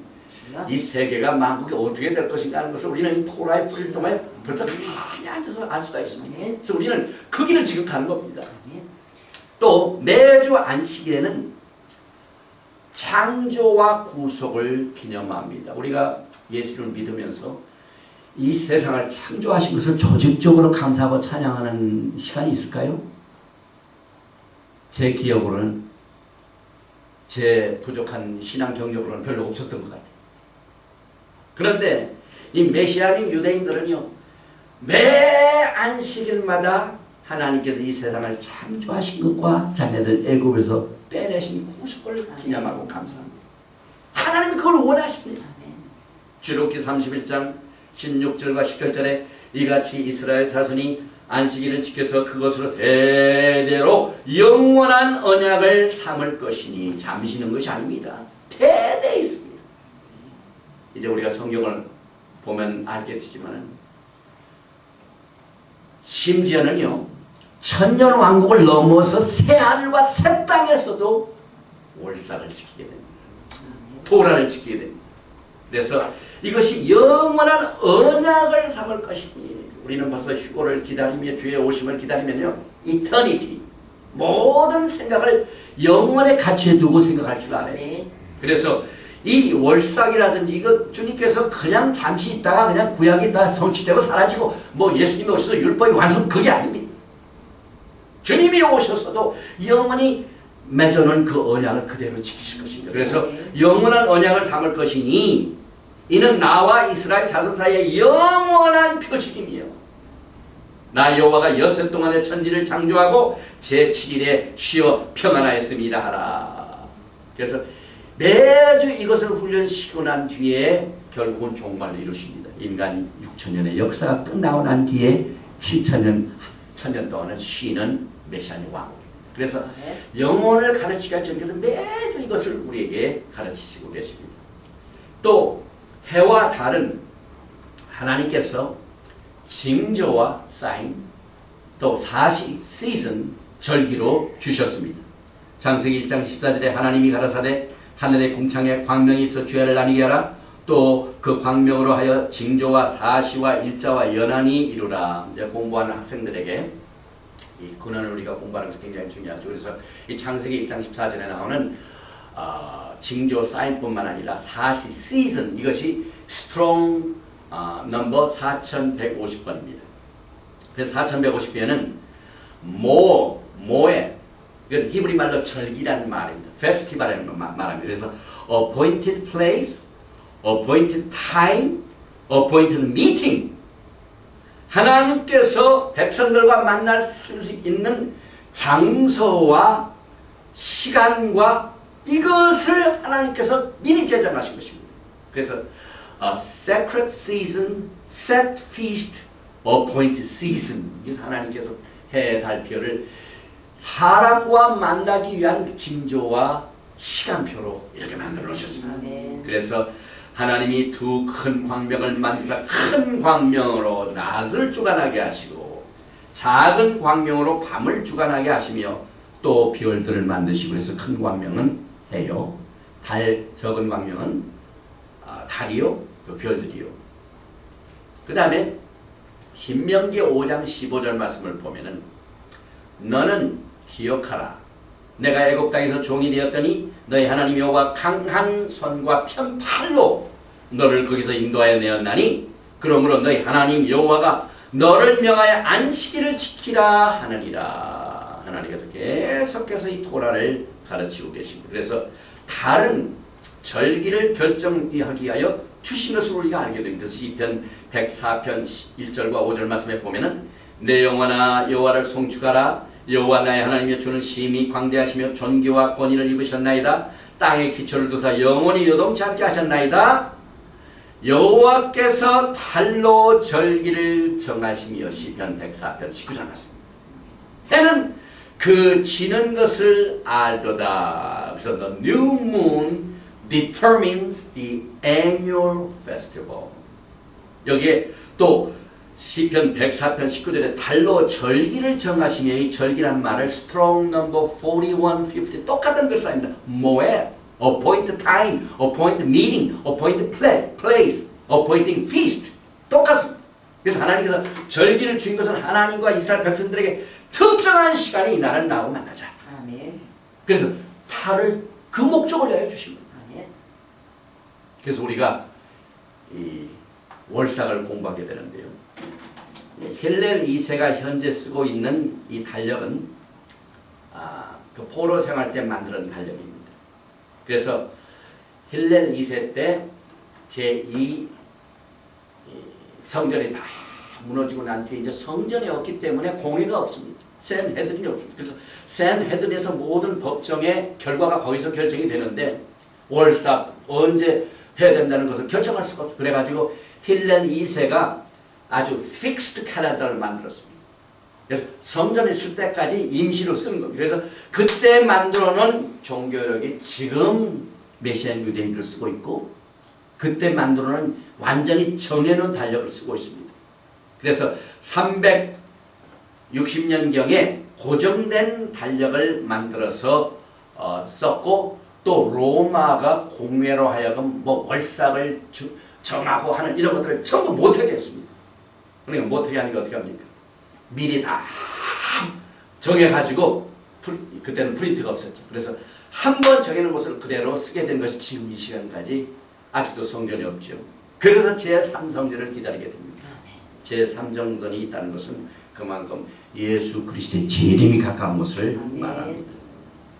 이 세계가 만국이 어떻게 될 것인가 하는 것을 우리는 이 토라의 뿌리를 통해 벌써 많이 앉아서 알 수가 있습니다. 그래서 우리는 그 길을 지금 가는 겁니다. 또 매주 안식일에는 창조와 구속을 기념합니다. 우리가 예수를 믿으면서 이 세상을 창조하신 것을 조직적으로 감사하고 찬양하는 시간이 있을까요? 제 기억으로는, 제 부족한 신앙 경력으로는 별로 없었던 것 같아요. 그런데 이 메시아인 유대인들은요 매 안식일마다 하나님께서 이 세상을 창조하신 것과 자기네들 애굽에서 빼내신 구속을 기념하고 감사합니다. 하나님은 그걸 원하십니다. 주록기 31장 16절과 17절에 이같이 이스라엘 자손이 안식일을 지켜서 그것으로 대대로 영원한 언약을 삼을 것이니, 잠시는 것이 아닙니다. 대대에 있습니다. 이제 우리가 성경을 보면 알겠지만 심지어는요 천년 왕국을 넘어서 새 하늘과 새 땅에서도 월삭을 지키게 됩니다. 토라를 지키게 됩니다. 그래서 이것이 영원한 언약을 삼을 것이니, 우리는 벌써 휴거를 기다리며 주의 오심을 기다리면요 이터니티, 모든 생각을 영원의 가치에 두고 생각할 줄 알아요. 그래서 이 월삭이라든지 이거 주님께서 그냥 잠시 있다가 그냥 구약이 다 성취되고 사라지고 뭐 예수님이 오셔서 율법이 완성, 그게 아닙니다. 주님이 오셔서도 영원히 맺어놓은 그 언약을 그대로 지키실 것입니다. 그래서 영원한 언약을 삼을 것이니 이는 나와 이스라엘 자손 사이의 영원한 표식이며 나 여호와가 엿새 동안에 천지를 창조하고 제7일에 쉬어 평안하였습니다 하라. 그래서 매주 이것을 훈련시키고 난 뒤에 결국은 종말을 이루십니다. 인간 6천년의 역사가 끝나고 난 뒤에 7천년, 1000년 동안은 쉬는 메시아의 왕국입니다. 그래서 영혼을 가르치기가 주님께서 매주 이것을 우리에게 가르치시고 계십니다. 또 해와 달은 하나님께서 징조와 사인 또 사시 시즌 절기로 주셨습니다. 창세기 1장 14절에 하나님이 가라사대 하늘의 궁창에 광명이 있어 주야를 나뉘게 하라. 또 그 광명으로 하여 징조와 사시와 일자와 연한이 이루라. 이제 공부하는 학생들에게 이 근원을 우리가 공부하는 것이 굉장히 중요하죠. 그래서 이 창세기 1장 14절에 나오는 징조 사인뿐만 아니라 사시 시즌 이것이 스트롱 넘버 4150번입니다. 그래서 4150번은 모에 이건 히브리 말로 절기라는 말입니다. 페스티벌이라는 말입니다. 그래서 appointed place, appointed time, appointed meeting. 하나님께서 백성들과 만날 수 있는 장소와 시간과 이것을 하나님께서 미리 제정하신 것입니다. 그래서 sacred season, set feast, appointed season. 그래서 하나님께서 해, 달, 별을 사람과 만나기 위한 징조와 시간표로 이렇게 만들어 놓으셨습니다. 그래서 하나님이 두 큰 광명을 만드사 큰 광명으로 낮을 주관하게 하시고 작은 광명으로 밤을 주관하게 하시며 또 별들을 만드시고 그래서 큰 광명은 해요. 적은 광명은 달이요. 또 별들이요. 그 다음에 신명기 5장 15절 말씀을 보면은 너는 기억하라. 내가 애굽 땅에서 종이 되었더니 너희 하나님 여호와 강한 손과 편팔로 너를 거기서 인도하여 내었나니 그러므로 너희 하나님 여호와가 너를 명하여 안식일을 지키라 하느니라. 하나님께서 계속해서 이 토라를 가르치고 계십니다. 그래서 다른 절기를 결정하기 위하여 주신 것을 우리가 알게 됩니다. 시편 104편 1절과 5절 말씀에 보면은 내 영혼아 여호와를 송축하라. 여호와 나의 하나님의 주는 심히 광대하시며 존귀와 권위를 입으셨나이다. 땅에 기초를 두사 영원히 요동치 않게 하셨나이다. 여호와께서 달로 절기를 정하시며 시편 104편 19절 말씀. 해는 그 지는 것을 알도다. 그래서 the new moon determines the annual festival. 여기에 또 시편 104편 19절에 달로 절기를 정하시며 이 절기란 말을 strong number 4150 똑같은 글자입니다. 모에 appointed time, appointed meeting, appointed place, appointing feast 똑같습니다. 그래서 하나님께서 절기를 주신 것은 하나님과 이스라엘 백성들에게 특정한 시간에 이 날을 나하고 만나자. 아멘. 그래서 달을 그 목적을 위하여 주신 겁니다. 아멘. 그래서 우리가 이 월삭을 공부하게 되는데요. 힐렐 2세가 현재 쓰고 있는 이 달력은 그 포로 생활 때 만든 달력입니다. 그래서 힐렐 2세 때 제2 성전이 다 무너지고 난 뒤에 이제 성전이 없기 때문에 공회가 없습니다. 샌헤드린이 없습니다. 그래서 샌헤드린에서 모든 법정의 결과가 거기서 결정이 되는데 월삭 언제 해야 된다는 것을 결정할 수가 없어요. 그래가지고 힐렐 2세가 아주 픽스드 캘린더를 만들었습니다. 그래서 성전에 있을 때까지 임시로 쓰는 겁니다. 그래서 그때 만들어놓은 종교력이 지금 메시안 유대인들 쓰고 있고 그때 만들어놓은 완전히 정해놓은 달력을 쓰고 있습니다. 그래서 360년경에 고정된 달력을 만들어서 썼고 또 로마가 공회로 하여금 뭐 월삭을 정하고 하는 이런 것들을 전부 못하게 했습니다. 그러니까 못하게 하는 게 어떻게 합니까? 미리 다 정해가지고 그때는 프린트가 없었죠. 그래서 한 번 정해놓은 것을 그대로 쓰게 된 것이 지금 이 시간까지 아직도 성전이 없죠. 그래서 제3성전을 기다리게 됩니다. 제3정전이 있다는 것은 그만큼 예수 그리스도의 재림이 가까운 것을 말합니다.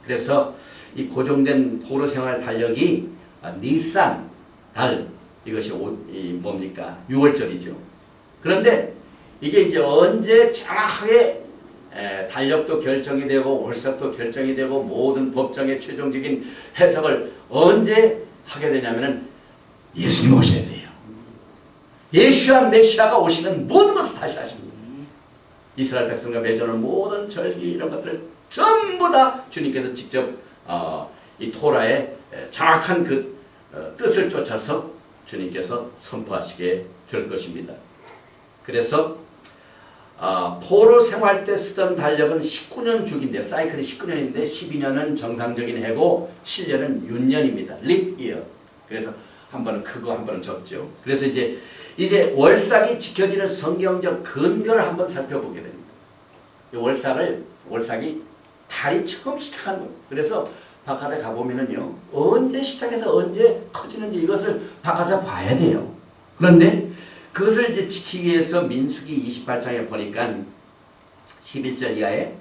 그래서 이 고정된 포로 생활 달력이 니산 달 이것이 뭡니까? 6월절이죠. 그런데 이게 이제 언제 정확하게 달력도 결정이 되고 월삭도 결정이 되고 모든 법정의 최종적인 해석을 언제 하게 되냐면은 예수님 오셔야 돼요. 예수와 메시아가 오시는 모든 것을 다시 하십니다. 이스라엘 백성과 맺어놓은 모든 절기 이런 것들을 전부 다 주님께서 직접 이 토라의 정확한 그 뜻을 쫓아서 주님께서 선포하시게 될 것입니다. 그래서 포로 생활 때 쓰던 달력은 19년 주기인데 사이클이 19년인데 12년은 정상적인 해고 7년은 윤년입니다. 립 이어. 그래서 한 번은 크고 한 번은 적죠. 그래서 이제 월삭이 지켜지는 성경적 근거를 한번 살펴보게 됩니다. 이 월삭이 달이 처음 시작한 거예요. 그래서 바깥에 가보면은요, 언제 시작해서 언제 커지는지 이것을 바깥에서 봐야 돼요. 그런데 그것을 이제 지키기 위해서 민수기 28장에 보니까 11절 이하에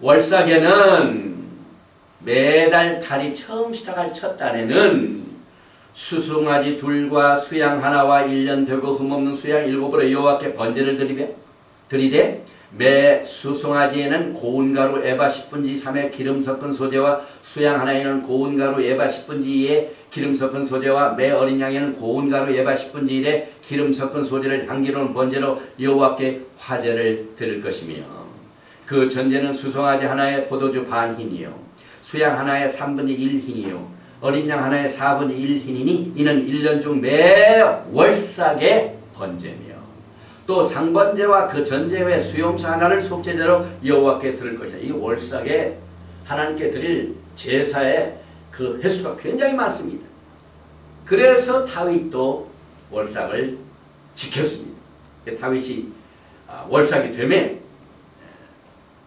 월삭에는 매달 달이 처음 시작할 첫 달에는 수송아지 둘과 수양 하나와 1년 되고 흠없는 수양 7으로 여호와께 번제를 드리되 매 수송아지에는 고운 가루 에바 10분지 3의 기름 섞은 소재와 수양 하나에는 고운 가루 에바 10분지 2의 기름 섞은 소재와 매 어린 양에는 고운 가루 에바 10분지 1의 기름 섞은 소재를 향기로운 번제로 여호와께 화제를 드릴 것이며 그 전제는 수송아지 하나에 포도주 반 흰이요 수양 하나에 3분의 1 흰이요 어린 양 하나에 4분의 1 흰이니 이는 1년 중 매 월삭의 번제며 또 상번제와 그 전제 외 수용소 하나를 속죄제로 여호와께 드릴 것이다. 이 월삭에 하나님께 드릴 제사의 그 횟수가 굉장히 많습니다. 그래서 다윗도 월삭을 지켰습니다. 다윗이 월삭이 되면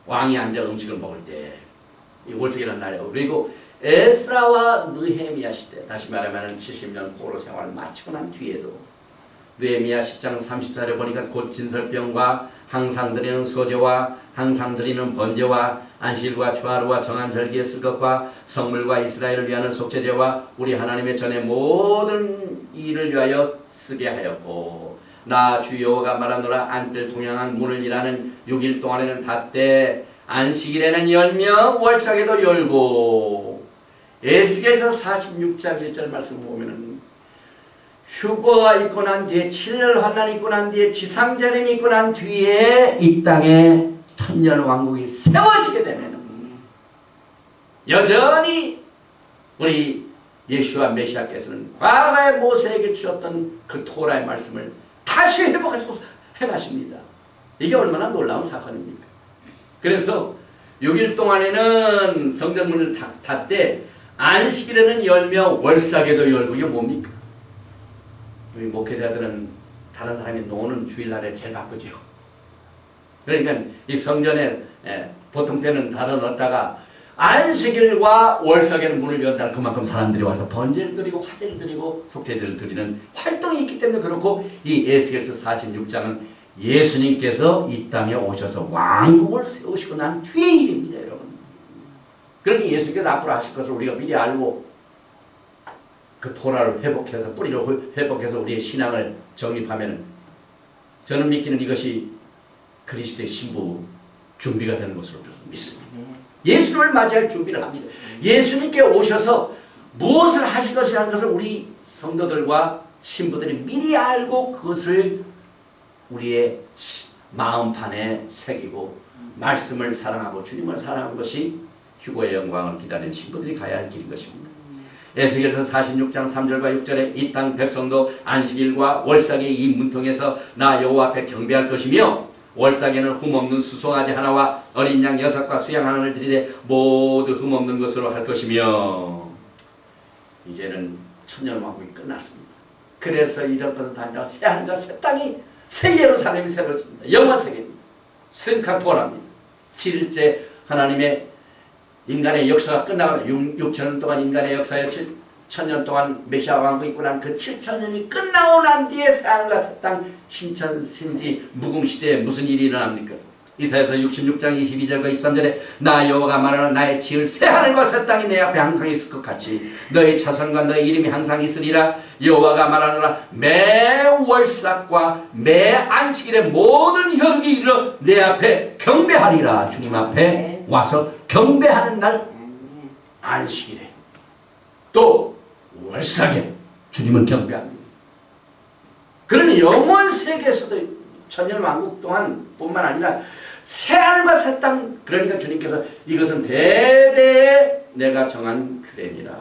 왕이 앉아 음식을 먹을 때 이 월삭이라는 날이에요. 그리고 에스라와 느헤미야 시대, 다시 말하면 70년 포로 생활을 마치고 난 뒤에도 느헤미야 10장 30절에 보니까 곧 진설병과 항상 드리는 소제와 항상 드리는 번제와 안식일과 초하루와 정한 절기에 쓸 것과 성물과 이스라엘을 위하는 속죄제와 우리 하나님의 전에 모든 일을 위하여 쓰게 하였고 나 주 여호와가 말하노라 안뜰 동양한 문을 일하는 6일 동안에는 닫되 안식일에는 열며 월삭에도 열고 에스겔서 46장 1절 말씀 보면은 휴거가 있고 난 뒤에 7년 환난이 있고 난 뒤에 지상재림이 있고 난 뒤에 이 땅에 천년 왕국이 세워지게 되면 여전히 우리 예수와 메시아께서는 과거에 모세에게 주셨던 그 토라의 말씀을 다시 회복해서 행하십니다. 이게 얼마나 놀라운 사건입니까? 그래서 6일 동안에는 성전문을 닫되 안식일에는 열며 월삭에도 열고 이게 뭡니까? 우리 목회자들은 다른 사람이 노는 주일날에 제일 바쁘죠. 그러니까 이 성전에 보통 때는 닫아놓다가 안식일과 월삭에는 문을 연다는 그만큼 사람들이 와서 번제를 드리고 화제를 드리고 속죄제를 드리는 활동이 있기 때문에 그렇고 이 에스겔서 46장은 예수님께서 이 땅에 오셔서 왕국을 세우시고 난 뒤의 일입니다, 여러분. 그러니 예수님께서 앞으로 하실 것을 우리가 미리 알고 그 토라를 회복해서 뿌리를 회복해서 우리의 신앙을 정립하면 저는 믿기는 이것이 그리스도의 신부 준비가 되는 것으로 믿습니다. 예수님을 맞이할 준비를 합니다. 예수님께 오셔서 무엇을 하실 것이라는 것을 우리 성도들과 신부들이 미리 알고 그것을 우리의 마음판에 새기고 말씀을 사랑하고 주님을 사랑하는 것이 휴거의 영광을 기다리는 신부들이 가야 할 길인 것입니다. 에스겔서 46장 3절과 6절에 이 땅 백성도 안식일과 월삭의 이 문통에서 나 여호와 앞에 경배할 것이며 월삭에는 흠없는 수송아지 하나와 어린 양 6과 수양 하나를 드리되 모두 흠없는 것으로 할 것이며 이제는 천년왕국이 끝났습니다. 그래서 이전부터 다니다가 새 하늘과 새 땅이 새 예루살렘이 새로워집니다. 영원 세계입니다. 승카토라입니다. 7일째 하나님의 인간의 역사가 끝나고 6천년 동안 인간의 역사에 7천년 동안 메시아 왕국이 있고 난 그 7천년이 끝나고 난 뒤에 새하늘과 새 땅 신천 신지 무궁시대에 무슨 일이 일어납니까? 이사야서 66장 22절과 23절에 나 여호와가 말하는 나의 지을 새하늘과 새 땅이 내 앞에 항상 있을 것 같이 너의 자손과 너의 이름이 항상 있으리라. 여호와가 말하노라 매 월삭과 매 안식일에 모든 혈육이 이르러 내 앞에 경배하리라. 주님 앞에 와서 경배하는 날 안식일에 또 월삭에 주님은 경배합니다. 그러니 영원 세계에서도 천년 왕국 동안 뿐만 아니라 새하늘과 새 땅, 그러니까 주님께서 이것은 대대에 내가 정한 규례니라.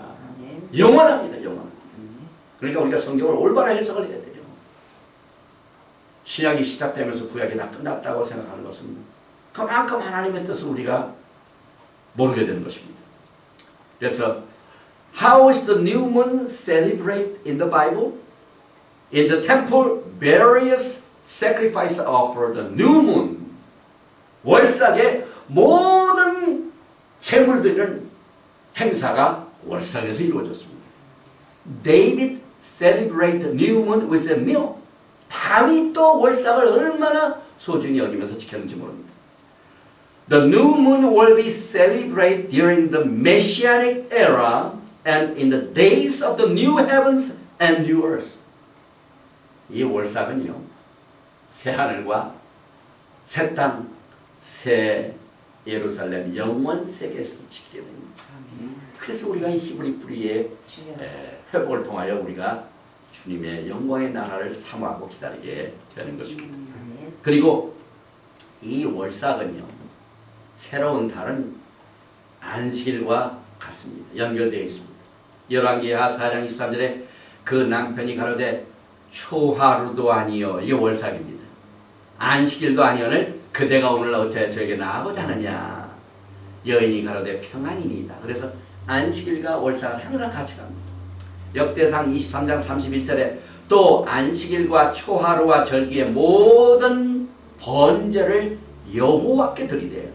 영원합니다. 영원. 그러니까 우리가 성경을 올바로 해석을 해야 돼요. 신약이 시작되면서 구약이 다 끝났다고 생각하는 것은 그만큼 하나님의 뜻을 우리가 모르게 되는 것입니다. 그래서 How is the new moon celebrated in the Bible? In the temple, various sacrifices are for the new moon. 월삭의 모든 제물 드리는 행사가 월삭에서 이루어졌습니다. David celebrated new moon with a meal. 다윗도 월삭을 얼마나 소중히 여기면서 지켰는지 모릅니다. The new moon will be celebrated during the Messianic era and in the days of the new heavens and new earth. 이 월삭은요, 새 하늘과 새 땅, 새 예루살렘 영원 세계에서 지키게 됩니다. 그래서 우리가 이 히브리 뿌리의 회복을 통하여 우리가 주님의 영광의 나라를 사모하고 기다리게 되는 것입니다. 그리고 이 월삭은요, 새로운 다른 안식일과 같습니다. 연결되어 있습니다. 열왕기하 4장 23절에 그 남편이 가로되 초하루도 아니요, 이게 월삭입니다. 안식일도 아니오늘 그대가 오늘날 어찌하여 저에게 나아가고자 하느냐. 여인이 가로되 평안이니이다. 그래서 안식일과 월삭은 항상 같이 갑니다. 역대상 23장 31절에 또 안식일과 초하루와 절기의 모든 번제를 여호와께 드리되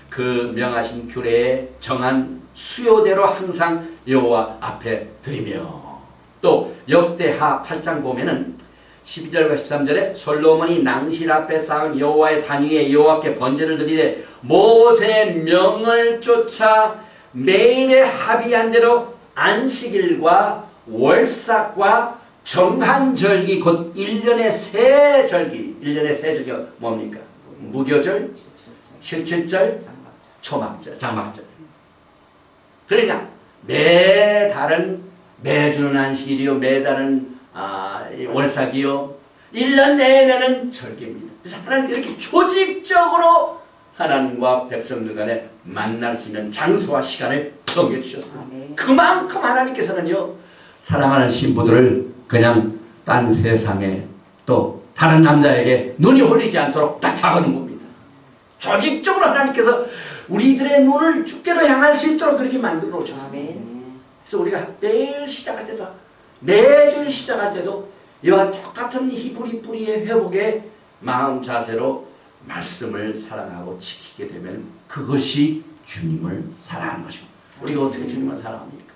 그 명하신 규례에 정한 수요대로 항상 여호와 앞에 드리며. 또 역대하 8장 보면은 12절과 13절에 솔로몬이 낭실 앞에 쌓은 여호와의 단 위에 여호와께 번제를 드리되 모세의 명을 쫓아 매일의 합의한 대로 안식일과 월삭과 정한절기 곧 1년의 새 절기, 1년의 새 절기가 뭡니까? 무교절, 칠칠절, 초막절, 장막절. 그러니까 매주는 안식일이요, 매달은 월삭이요, 1년 내내는 절기입니다. 그래서 하나님께 이렇게 조직적으로 하나님과 백성들 간에 만날 수 있는 장소와 시간을 정해주셨습니다. 그만큼 하나님께서는요, 사랑하는 신부들을 그냥 딴 세상에 또 다른 남자에게 눈이 홀리지 않도록 딱 잡아놓은 겁니다. 조직적으로 하나님께서 우리들의 눈을 주께로 향할 수 있도록 그렇게 만들어 놓으셨습니다. 그래서 우리가 매일 시작할 때도, 매주 시작할 때도 이와 똑같은 히브리 뿌리의 회복의 마음 자세로 말씀을 사랑하고 지키게 되면 그것이 주님을 사랑하는 것입니다. 우리가 어떻게 주님을 사랑합니까?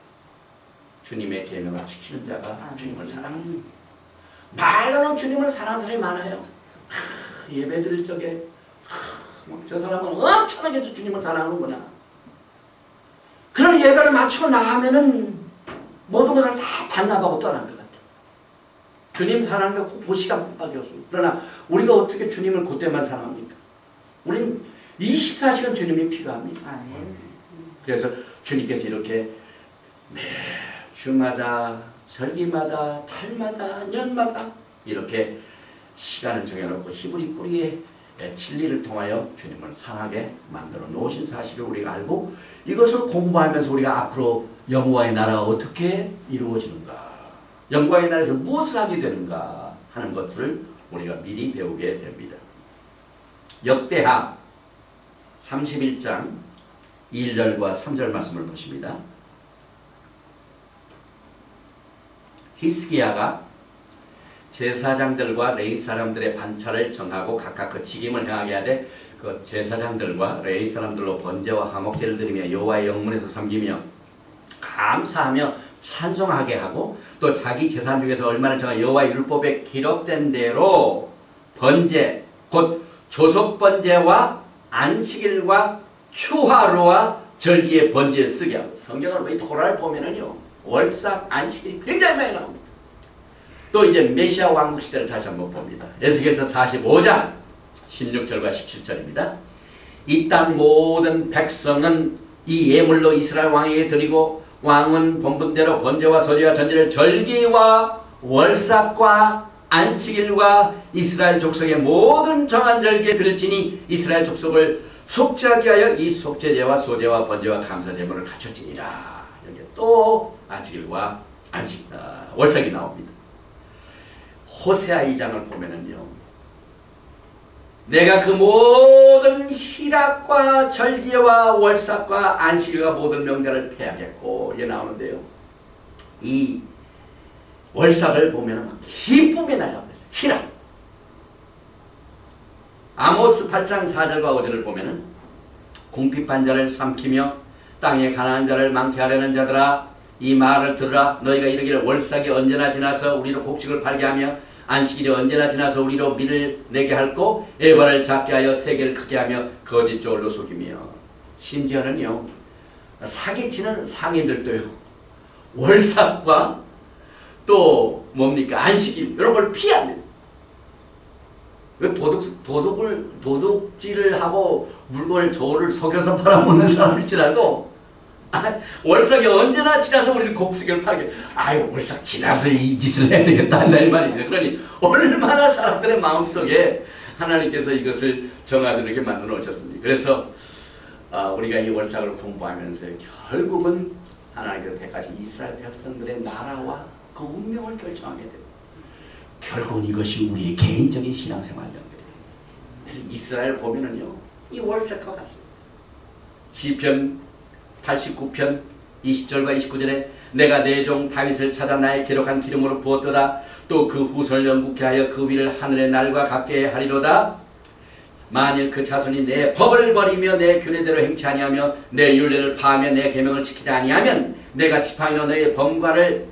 주님의 계명을 지키는 자가 주님을 사랑합니다. 말로는 주님을 사랑하는 사람이 많아요. 예배 드릴 적에 저 사람은 엄청나게 주님을 사랑하는구나. 그런 예배를 마치고 나가면은 모든 것을 다 반납하고 떠난 것 같아요. 주님 사랑과 그 시간뿐밖에 없습니다. 그러나 우리가 어떻게 주님을 그때만 사랑합니까? 우린 24시간 주님이 필요합니다. 그래서 주님께서 이렇게 매 주마다, 절기마다, 달마다, 년마다 이렇게 시간을 정해놓고 히브리 뿌리의 진리를 통하여 주님을 사랑하게 만들어 놓으신 사실을 우리가 알고 이것을 공부하면서 우리가 앞으로 영광의 나라가 어떻게 이루어지는가, 영광의 나라에서 무엇을 하게 되는가 하는 것을 우리가 미리 배우게 됩니다. 역대하 31장 1절과 3절 말씀을 보십니다. 히스기야가 제사장들과 레위 사람들의 반차를 정하고 각각 그 직임을 행하게 하되 그 제사장들과 레위 사람들로 번제와 화목제를 드리며 여호와의 영문에서 섬기며 감사하며 찬송하게 하고 또 자기 재산 중에서 얼마를 정하 여호와의 율법에 기록된 대로 번제 곧 조속 번제와 안식일과 초하루와 절기의 번제에 쓰게 하고, 성경을 이 토라를 보면은요 월삭 안식일이 굉장히 많이 나옵니다. 또 이제 메시아 왕국 시대를 다시 한번 봅니다. 에스겔서 45장 16절과 17절입니다. 이 땅 모든 백성은 이 예물로 이스라엘 왕에게 드리고 왕은 본분대로 번제와 소제와 전제를 절기와 월삭과 안식일과 이스라엘 족속의 모든 정한 절기에 드릴지니 이스라엘 족속을 속죄하게 하여 이 속죄제와 소제와 번제와 감사제물을 갖췄지니라. 여기 또 안식일과 월삭이 나옵니다. 호세아 2장을 보면은요, 내가 그 모든 희락과 절기와 월삭과 안식일과 모든 명절을 폐하겠고 이게 나오는데요. 이 월삭을 보면 기쁨의 날이라고 했어요. 희락. 아모스 8장 4절과 5절을 보면은 궁핍한 자를 삼키며 땅에 가난한 자를 많게 하려는 자들아 이 말을 들으라. 너희가 이르기를 월삭이 언제나 지나서 우리로 곡식을 팔게 하며 안식일이 언제나 지나서 우리로 밀을 내게 할고 에바를 작게 하여 세계를 크게 하며 거짓 조울로 속이며. 심지어는요 사기치는 상인들도요 월삭과 또 뭡니까 안식일 이런 걸 피합니다. 도둑질을 하고 물건을 저울을 속여서 팔아먹는 사람일지라도 월삭이 언제나 지나서 우리를 곡식을 팔게 아유 월삭 지나서 이 짓을 해야 되겠다 한다 이 말입니다. 그러니 얼마나 사람들의 마음속에 하나님께서 이것을 정하게 만들어 놓으셨습니다. 그래서 우리가 이 월삭을 공부하면서 결국은 하나님께서 택하신 이스라엘 백성들의 나라와 그 운명을 결정하게 됩니다. 결국은 이것이 우리의 개인적인 신앙생활 연결이에요. 그래서 이스라엘 보면은요 이 월삭과 같습니다. 시편 89편 20절과 29절에 내가 내 종 다윗을 찾아 나의 기록한 기름으로 부었도다. 또 그 후손을 영국케 하여 그 위를 하늘의 날과 같게 하리로다. 만일 그 자손이 내 법을 버리며 내 규례대로 행치 아니하며 내 율례를 파하며 내 계명을 지키지 아니하면 내가 지팡이로 너의 범과를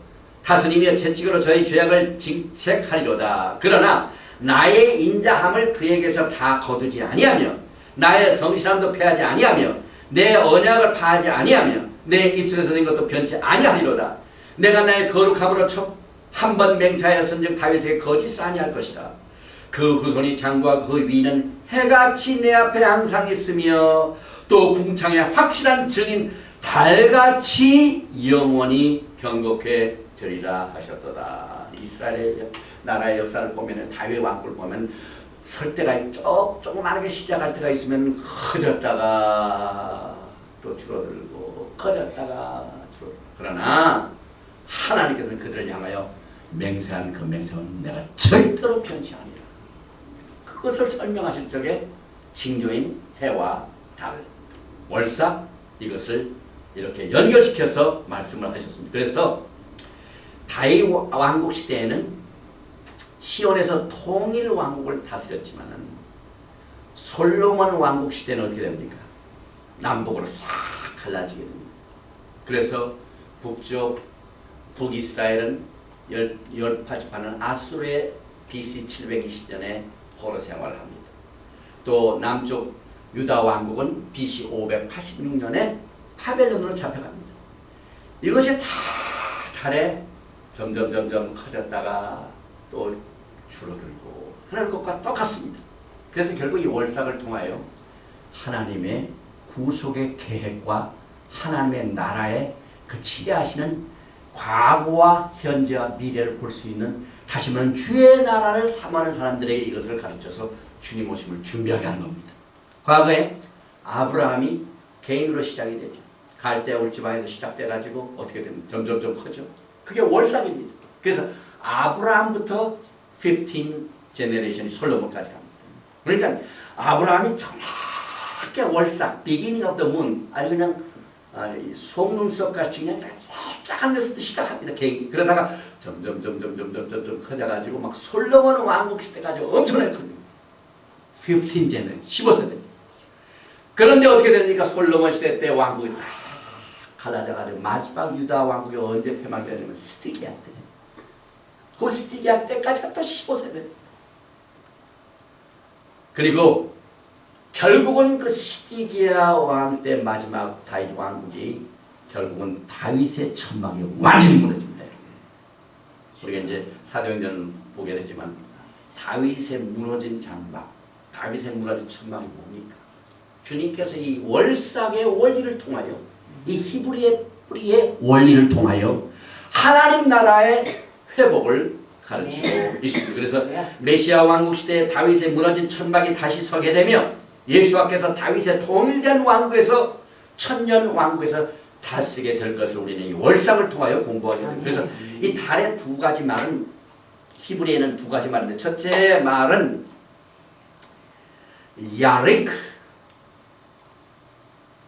다스리며 채찍으로 저의 죄악을 징책하리로다. 그러나 나의 인자함을 그에게서 다 거두지 아니하며 나의 성실함도 패하지 아니하며 내 언약을 파하지 아니하며 내 입술에서 낸 것도 변치 아니하리로다. 내가 나의 거룩함으로 한 번 맹세하였은즉 다윗에게 거짓을 아니할 것이다. 그 후손이 장과 그 위는 해같이 내 앞에 항상 있으며 또 궁창의 확실한 증인 달같이 영원히 경고케 되리라 하셨도다. 이스라엘의 나라의 역사를 보면 다윗 왕국을 보면 설 때가 조그마하게 시작할 때가 있으면 커졌다가 또 줄어들고 커졌다가 줄어들고. 그러나 하나님께서는 그들을 향하여 맹세한 그 맹세는 내가 절대로 변치 아니라. 그것을 설명하실 적에 징조인 해와 달, 월삭 이것을 이렇게 연결시켜서 말씀을 하셨습니다. 그래서 다윗 왕국 시대에는 시온에서 통일 왕국을 다스렸지만은 솔로몬 왕국 시대는 어떻게 됩니까? 남북으로 싹 갈라지게 됩니다. 그래서 북이스라엘은 열파집하는 아수르의 BC 720년에 포로 생활을 합니다. 또 남쪽 유다 왕국은 BC 586년에 바벨론으로 잡혀갑니다. 이것이 다 달에 점점 커졌다가 또 줄어들고 하나님 것과 똑같습니다. 그래서 결국 이 월삭을 통하여 하나님의 구속의 계획과 하나님의 나라의 그 치대하시는 과거와 현재와 미래를 볼 수 있는 다시 말하면 주의 나라를 사모하는 사람들에게 이것을 가르쳐서 주님 오심을 준비하게 하는 겁니다. 과거에 아브라함이 개인으로 시작이 되죠. 갈대아 울지방에서 시작돼가지고 어떻게 됩니까? 점점 커져. 그게 월삭입니다. 그래서 아브라함부터 15 제너레이션이 솔로몬까지 갑니다. 그러니까 아브라함이 정확하게 월삭, beginning of the moon, 아주 그냥 속눈썹 같이 그냥 작은 데서 시작합니다. 개인이. 그러다가 점점 커져가지고 막 솔로몬 왕국 시대까지 엄청나게 큽니다. 15 제너레이션, 15세대. 그런데 어떻게 됩니까? 솔로몬 시대 때 왕국이 다 갈라져가지고 마지막 유다 왕국이 언제 폐망되냐면 스티기야 때. 그 스티기야 때까지가 또 15세대. 그리고 결국은 그 스티기야 왕 때 마지막 다윗 왕국이 결국은 다윗의 천막이 완전히 무너집니다. 우리가 이제 사도행전을 보게 되지만 다윗의 무너진 장막, 다윗의 무너진 천막이 뭡니까? 주님께서 이 월삭의 원리를 통하여 이 히브리의 뿌리의 원리를 통하여 하나님 나라의 회복을 가르치고 있습니다. 그래서 메시아 왕국 시대에 다윗의 무너진 천막이 다시 서게 되며 예수와께서 다윗의 통일된 왕국에서 천년 왕국에서 다스리게 될 것을 우리는 이 월삭을 통하여 공부하게 됩니다. 그래서 이 달의 두 가지 말은 히브리에는 두 가지 말인데 첫째 말은 야리크,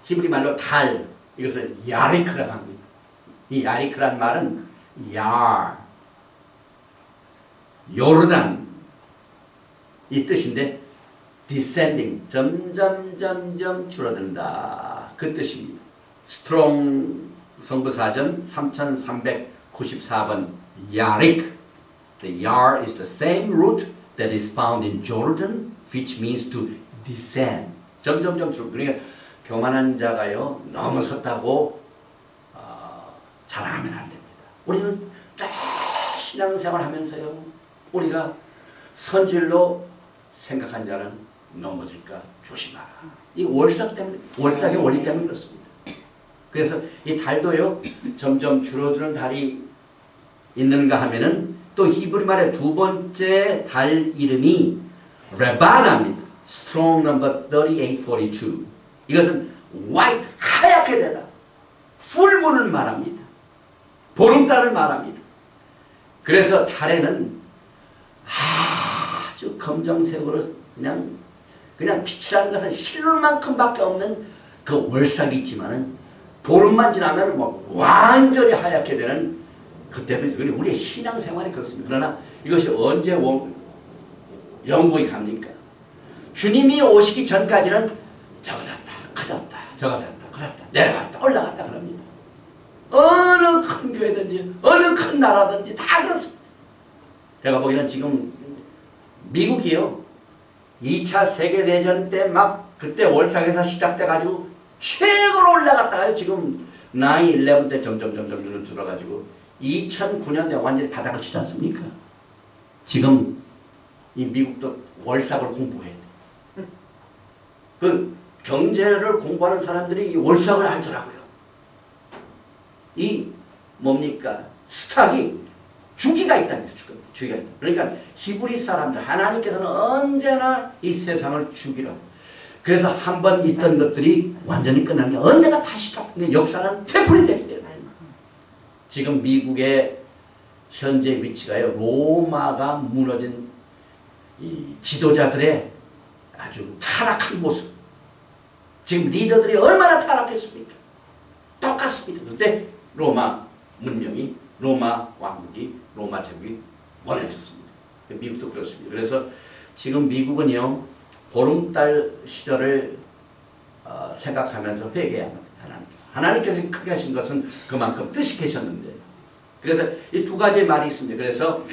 히브리 말로 달, 이것을 야리크라고 합니다. 이 야리크란 말은 요르단 이 뜻인데 descending, 점점 줄어든다 그 뜻입니다. 스트롱 성구사전 3394번 야릭. The yar is the same root that is found in Jordan, which means to descend. 점점 줄어. 그러니까 교만한 자가요 넘어섰다고 자랑하면 안 됩니다. 우리는 신앙생활하면서요 우리가 선질로 생각한 자는 넘어질까 조심하라. 이 월삭 때문에, 월삭의 원리 때문에 그렇습니다. 그래서 이 달도요 점점 줄어드는 달이 있는가 하면은 또 히브리 말의 두 번째 달 이름이 레바나입니다. Strong number 3842. 이것은 white, 하얗게 되다. 풀문을 말합니다. 보름달을 말합니다. 그래서 달에는 아주 검정색으로 그냥 빛이라는 것은 실눈만큼밖에 없는 그 월삭이 있지만은 보름만 지나면 뭐 완전히 하얗게 되는 그때도 있어요. 우리의 신앙생활이 그렇습니다. 그러나 이것이 언제 영국이 갑니까? 주님이 오시기 전까지는 적어졌다, 커졌다, 적어졌다, 커졌다, 내려갔다, 올라갔다 그럽니다. 어느 큰 교회든지 어느 큰 나라든지 다 그렇습니다. 제가 보기에는 지금 미국이요 2차 세계대전 때 막 그때 월삭에서 시작돼가지고 최고로 올라갔다가요 지금 9/11 때 점점 줄어가지고 2009년에 완전히 바닥을 치지 않습니까? 지금 이 미국도 월삭을 공부해야 돼. 그 경제를 공부하는 사람들이 이 월삭을 알더라고요. 이 뭡니까? 스탁이 주기가 있답니다. 주기가 있다. 그러니까 히브리 사람들 하나님께서는 언제나 이 세상을 주기로. 그래서 한번 있던 것들이 완전히 끝나는 게 언제나 다시 시작되는 역사는 되풀이 되게 돼요. 지금 미국의 현재 위치가요. 로마가 무너진 이 지도자들의 아주 타락한 모습. 지금 리더들이 얼마나 타락했습니까? 똑같습니다. 그런데 로마 문명이, 로마 왕국이, 로마 제국이 원해졌습니다. 미국도 그렇습니다. 그래서 지금 미국은요 보름달 시절을 생각하면서 회개해야 합니다. 하나님께서 크게 하신 것은 그만큼 뜻이 계셨는데, 그래서 이 두 가지의 말이 있습니다. 그래서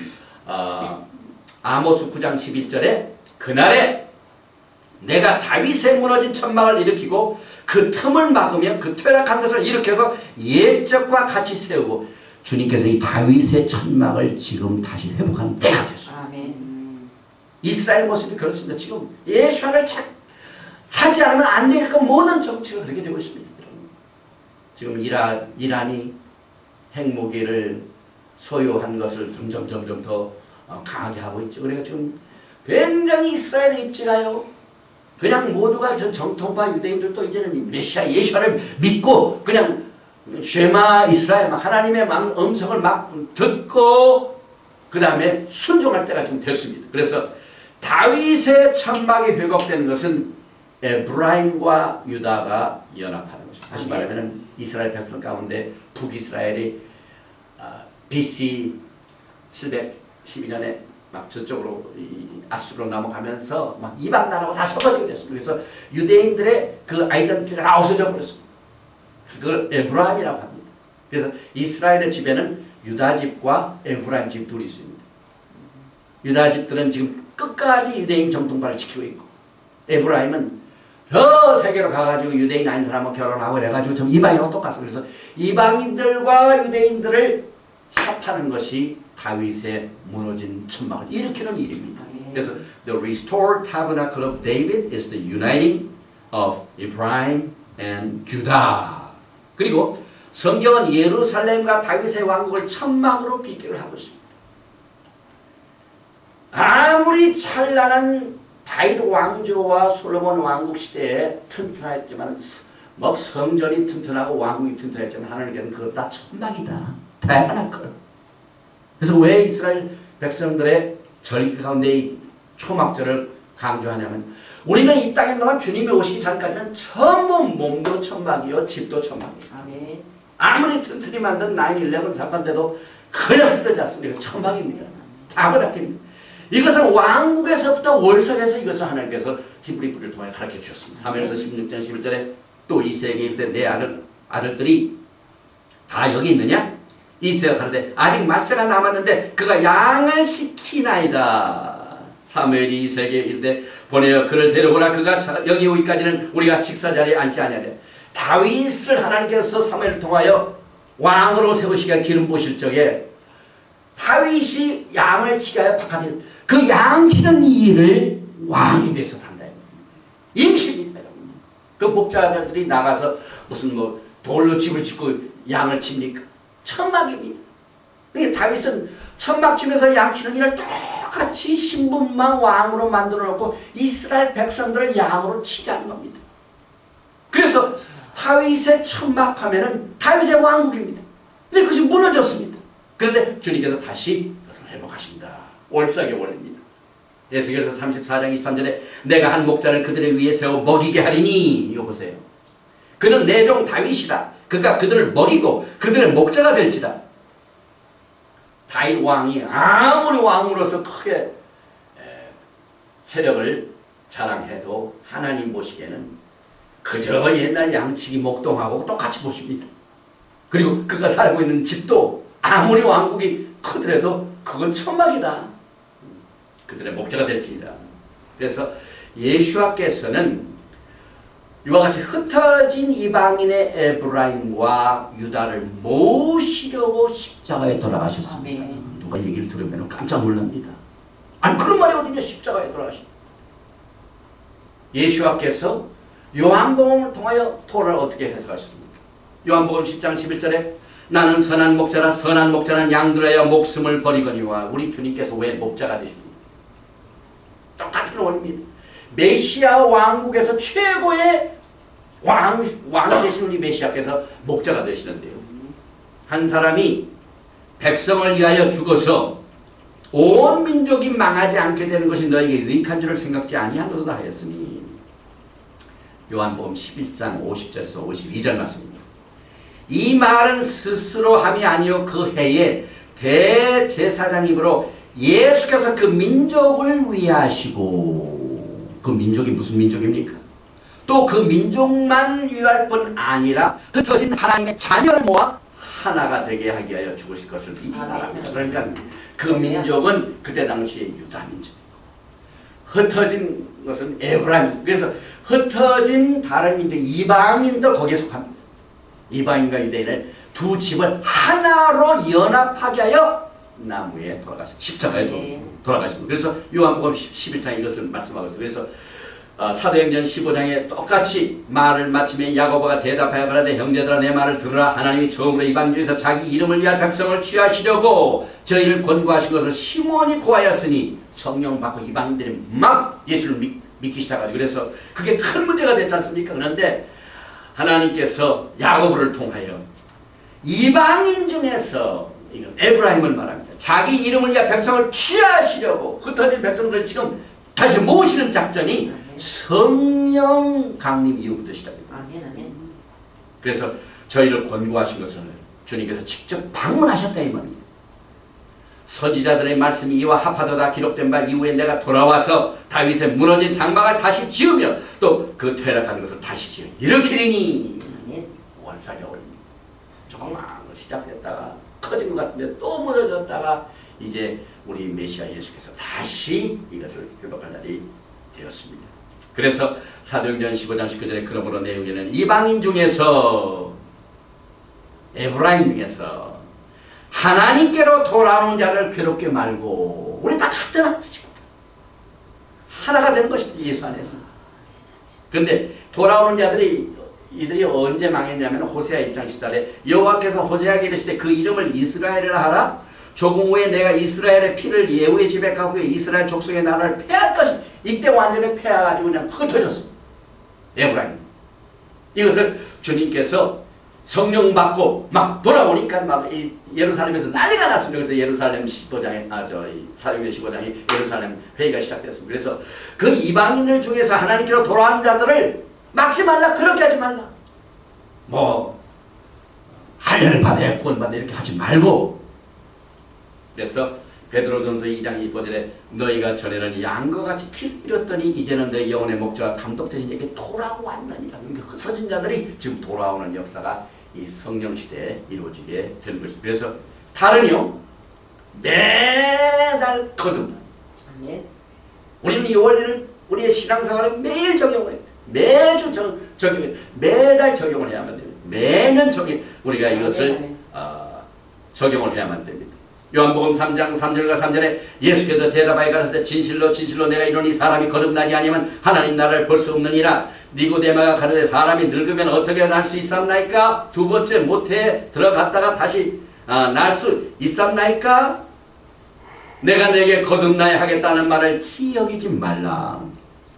아모스 9장 11절에 그날에 내가 다윗의 무너진 천막을 일으키고 그 틈을 막으며 그 퇴락한 것을 일으켜서 옛적과 같이 세우고, 주님께서 이 다윗의 천막을 지금 다시 회복하는 때가 됐습니다. 아멘. 이스라엘 모습이 그렇습니다. 지금 예수를 찾지 않으면 안 되게끔 모든 정치가 그렇게 되고 있습니다. 지금 이란이 핵무기를 소유한 것을 점점 더 강하게 하고 있죠. 그러니까 지금 굉장히 이스라엘의 입지가요. 그냥 모두가 전 정통파 유대인들도 이제는 메시아 예수를 믿고 그냥 쉐마 이스라엘 막 하나님의 음성을 막 듣고 그 다음에 순종할 때가 지금 됐습니다. 그래서 다윗의 천막이 회복되는 것은 에브라임과 유다가 연합하는 것입니다. 다시 말하면 이스라엘 백성 가운데 북이스라엘이 BC 712년에 막 저쪽으로 아수르로 넘어가면서 막 이방 나라하고 다 섞어지게 됐습니다. 그래서 유대인들의 그 아이덴티티가 다 없어져 버렸습니다. 그래서 그걸 에브라임이라고 합니다. 그래서 이스라엘의 집에는 유다 집과 에브라임 집 둘이 있습니다. 유다 집들은 지금 끝까지 유대인 정통파를 지키고 있고, 에브라임은 저 세계로 가가지고 유대인 아닌 사람하고 결혼하고 그래가지고 좀 이방인하고 똑같습니다. 그래서 이방인들과 유대인들을 합하는 것이 다윗의 무너진 천막을 일으키는 일입니다. 그래서 the restored tabernacle of David is the uniting of Ephraim and Judah. 그리고 성경은 예루살렘과 다윗의 왕국을 천막으로 비교를 하고 있습니다. 아무리 찬란한 다윗 왕조와 솔로몬 왕국 시대에 튼튼했지만, 뭐 성전이 튼튼하고 왕국이 튼튼했지만 하나님께서는 그것 다 천막이다. 타bernacle. 그래서 왜 이스라엘 백성들의 절 가운데 이 초막절을 강조하냐면 우리는 이 땅에 동안 주님이 오시기 전까지는 전부 몸도 천막이요 집도 천막이에요. 아멘. 아무리 튼튼히 만든 9/11 사건 때도 그냥 쓰러지 않습니다. 천막입니다. 다 그렇습니다. 이것은 왕국에서부터 월석에서 이것을 하나님께서 히브리 뿌리를 통해 가르쳐 주셨습니다. 사무엘서 16장 11절에 또 이새에게 이르되 내 아들들이 다 여기 있느냐? 이새가 가로되 아직 막자가 남았는데 그가 양을 지키나이다. 사무엘이 이새에게 이르되 보내어 그를 데려오라. 그가 여기 오기까지는 우리가 식사 자리에 앉지 아니하되 다윗을 하나님께서 사무엘을 통하여 왕으로 세우시기가 기름 부으실 적에 다윗이 양을 치게 하여 바깥에 그 양 치는 일을 왕이 돼서 한다. 임신입니다. 그 목자들이 나가서 무슨 뭐 돌로 집을 짓고 양을 칩니까? 천막입니다. 그러니까 다윗은 천막 치면서 양 치는 일을 똑같이 신분만 왕으로 만들어 놓고 이스라엘 백성들을 양으로 치게 하는 겁니다. 그래서 다윗의 천막하면은 다윗의 왕국입니다. 근데 그것이 무너졌습니다. 그런데 주님께서 다시 그것을 회복하신다. 월삭의 원리입니다. 에스겔서 34장 23절에 내가 한 목자를 그들의 위에 세워 먹이게 하리니 이거 보세요. 그는 내 종 다윗이다. 그가 그들을 먹이고 그들의 목자가 될지다. 다윗 왕이 아무리 왕으로서 크게 세력을 자랑해도 하나님 보시기에는 그저 옛날 양치기 목동하고 똑같이 보십니다. 그리고 그가 살고 있는 집도 아무리 왕국이 크더라도 그건 천막이다. 그들의 목자가 될지이다. 그래서 예수와께서는 이와 같이 흩어진 이방인의 에브라임과 유다를 모시려고 십자가에 돌아가셨습니다. 아멘. 누가 얘기를 들으면 깜짝 놀랍니다. 아니 그런 말이 어디냐. 십자가에 돌아가신 예수와께서 요한복음을 통하여 토라를 어떻게 해석하셨습니까? 요한복음 10장 11절에 나는 선한 목자라 선한 목자는 양들에여 목숨을 버리거니와 우리 주님께서 왜 목자가 되십니까? 똑같은 원리입니다. 메시아 왕국에서 최고의 왕 되신 우리 메시아께서 목자가 되시는데요. 한 사람이 백성을 위하여 죽어서 온 민족이 망하지 않게 되는 것이 너에게 유익한 줄을 생각지 아니하노다 하였으니 요한복음 11장 50절에서 52절 말씀입니다. 이 말은 스스로 함이 아니요 그 해에 대제사장이므로 예수께서 그 민족을 위하시고 그 민족이 무슨 민족입니까? 또 그 민족만 위할 뿐 아니라 흩어진 하나님의 자녀를 모아 하나가 되게 하기 위하여 죽으실 것을 미리 말합니다. 그러니까 그 민족은 그때 당시에 유다 민족이고 흩어진 것은 에브라임. 그래서 흩어진 다른 민족 이방인도 거기에 속합니다. 이방인과 유대인을 두 집을 하나로 연합하게 하여 나무에 돌아가시고 십자가에 돌아가시고 그래서 요한복음 11장에 이것을 말씀하고 있어요. 그래서 사도행전 15장에 똑같이 말을 마치며 야고보가 대답하여 가라되 형제들아 내 말을 들으라. 하나님이 처음으로 이방 중에서 자기 이름을 위한 백성을 취하시려고 저희를 권고하신 것을 시몬이 고하였으니 성령 받고 이방인들이 막 예수를 믿기 시작하죠. 그래서 그게 큰 문제가 됐지 않습니까? 그런데 하나님께서 야고보를 통하여 이방인 중에서 에브라임을 말합니다. 자기 이름을 위한 백성을 취하시려고 흩어진 백성들을 지금 다시 모으시는 작전이 성령 강림 이후부터 시작됩니다. 그래서 저희를 권고하신 것을 주님께서 직접 방문하셨다 이 말입니다. 선지자들의 말씀이 이와 합하도다 기록된 바 이후에 내가 돌아와서 다윗의 무너진 장막을 다시 지으며 또 그 퇴락한 것을 다시 지으 일으키리니 원상의 올입니다. 조금 시작됐다가 커진 것 같은데 또 무너졌다가 이제 우리 메시아 예수께서 다시 이것을 회복할 날이 되었습니다. 그래서 사도행전 15장 19절에 그러므로 내 형제는 이방인 중에서 에브라임 중에서 하나님께로 돌아오는 자를 괴롭게 말고 우리 다 같은 하나가 되는 것이지 예수 안에서. 그런데 돌아오는 자들이 이들이 언제 망했냐면 호세아 1장 10절에 여호와께서 호세아에게 이르시되 그 이름을 이스라엘이라 하라. 조금 후에 내가 이스라엘의 피를 예후의 집에 가고 이스라엘 족속의 나라를 패할 것이 이때 완전히 패해가지고 그냥 흩어졌어. 에브라임. 이것을 주님께서 성령 받고 막 돌아오니까 막 이 예루살렘에서 난리가 났습니다. 그래서 예루살렘 15장에 사도행전 15장이 예루살렘 회의가 시작됐습니다. 그래서 그 이방인들 중에서 하나님께로 돌아온 자들을 막지 말라, 그렇게 하지 말라. 뭐 할례를 받아야 구원받는다 이렇게 하지 말고, 그래서 베드로전서 2장 2절에 너희가 전에는 양과 같이 길 잃었더니 이제는 너희 영혼의 목자가 감독 대신 에게 돌아왔느니라. 그러니까 흩어진 자들이 지금 돌아오는 역사가 이 성령 시대에 이루어지게 되는 것입니다. 그래서 달은요 매달 거듭나. 우리는 이 원리를 우리의 신앙생활에 매일 적용을 해요. 매주 적용해. 매달 적용을 해야만 됩니다. 매년 우리가 이것을 적용을 해야만 됩니다. 요한복음 3장 3절과 3절에 예수께서 대답하여 가라사대 진실로 진실로 내가 이르노니 사람이 거듭나지 아니하면 하나님 나라를 볼 수 없느니라. 니고데마가 가르되 사람이 늙으면 어떻게 날 수 있삼나이까? 두 번째 모태에 들어갔다가 다시 날 수 있삼나이까? 내가 내게 거듭나야 하겠다는 말을 기여기지 말라.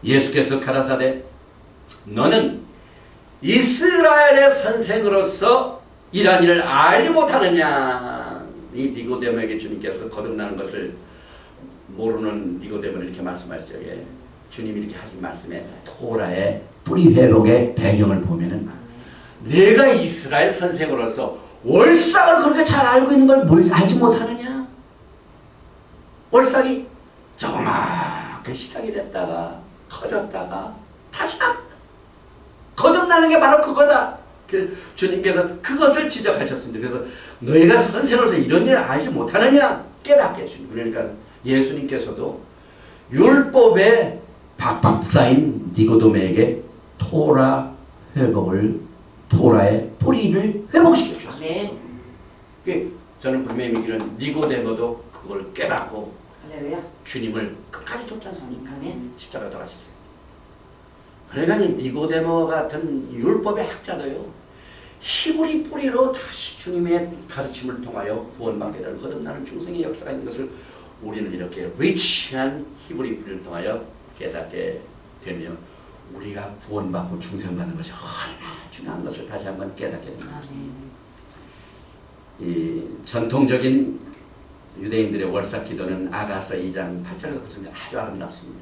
예수께서 가라사대 너는 이스라엘의 선생으로서 이러한 일을 알지 못하느냐. 이 니고데모에게 주님께서 거듭나는 것을 모르는 니고데모를 이렇게 말씀하시죠. 주님이 이렇게 하신 말씀에 토라의 뿌리 회복의 배경을 보면은 내가 이스라엘 선생으로서 월삭을 그렇게 잘 알고 있는 걸 뭘 알지 못하느냐. 월삭이 조그맣게 시작이 됐다가 커졌다가 다시 거듭나는 게 바로 그거다. 주님께서 그것을 지적하셨습니다. 그래서 너희가 선생으로서 이런 일을 알지 못하느냐 깨닫게 해주니. 그러니까 예수님께서도 율법에 박박 쌓인 니고데모에게 토라의 뿌리를 회복시켜 주셨어요. 저는 분명히 이런 니고데모도 그걸 깨닫고 주님을 끝까지 돕지 않습니까? 십자가에 돌아가실 때. 그러니까 니고데모 같은 율법의 학자도요 히브리 뿌리로 다시 주님의 가르침을 통하여 구원받게 되는 거듭나는 중생의 역사가 있는 것을 우리는 이렇게 리치한 히브리 뿌리를 통하여 깨닫게 되며 우리가 구원받고 중생받는 것이 얼마나 중요한 것을 다시 한번 깨닫게 됩니다. 이 전통적인 유대인들의 월삭 기도는 아가서 2장 8절과 9절에 아주 아름답습니다.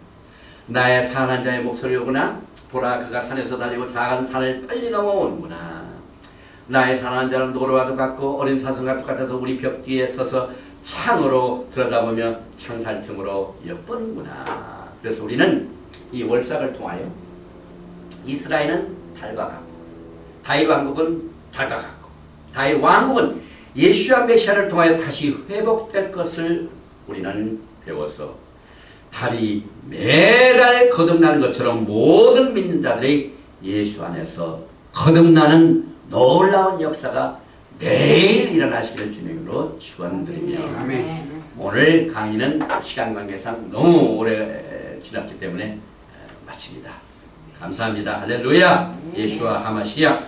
나의 사랑하는 자의 목소리로구나. 보라 그가 산에서 달리고 작은 산을 빨리 넘어오는구나. 나의 사랑하는 자는 노루와도 같고 어린 사슴과 똑같아서 우리 벽 뒤에 서서 창으로 들여다보며 창살 틈으로 엿보는구나. 그래서 우리는 이 월삭을 통하여 이스라엘은 달과 같고 다윗 왕국은 달과 같고 다윗 왕국은 예수와 메시아를 통하여 다시 회복될 것을 우리는 배워서 달이 매달 거듭나는 것처럼 모든 믿는 자들이 예수 안에서 거듭나는 놀라운 역사가 매일 일어나시기를 주님으로 축원드리며 오늘 강의는 시간 관계상 너무 오래 지났기 때문에 마칩니다. 감사합니다. 할렐루야. 예수와 하마시아.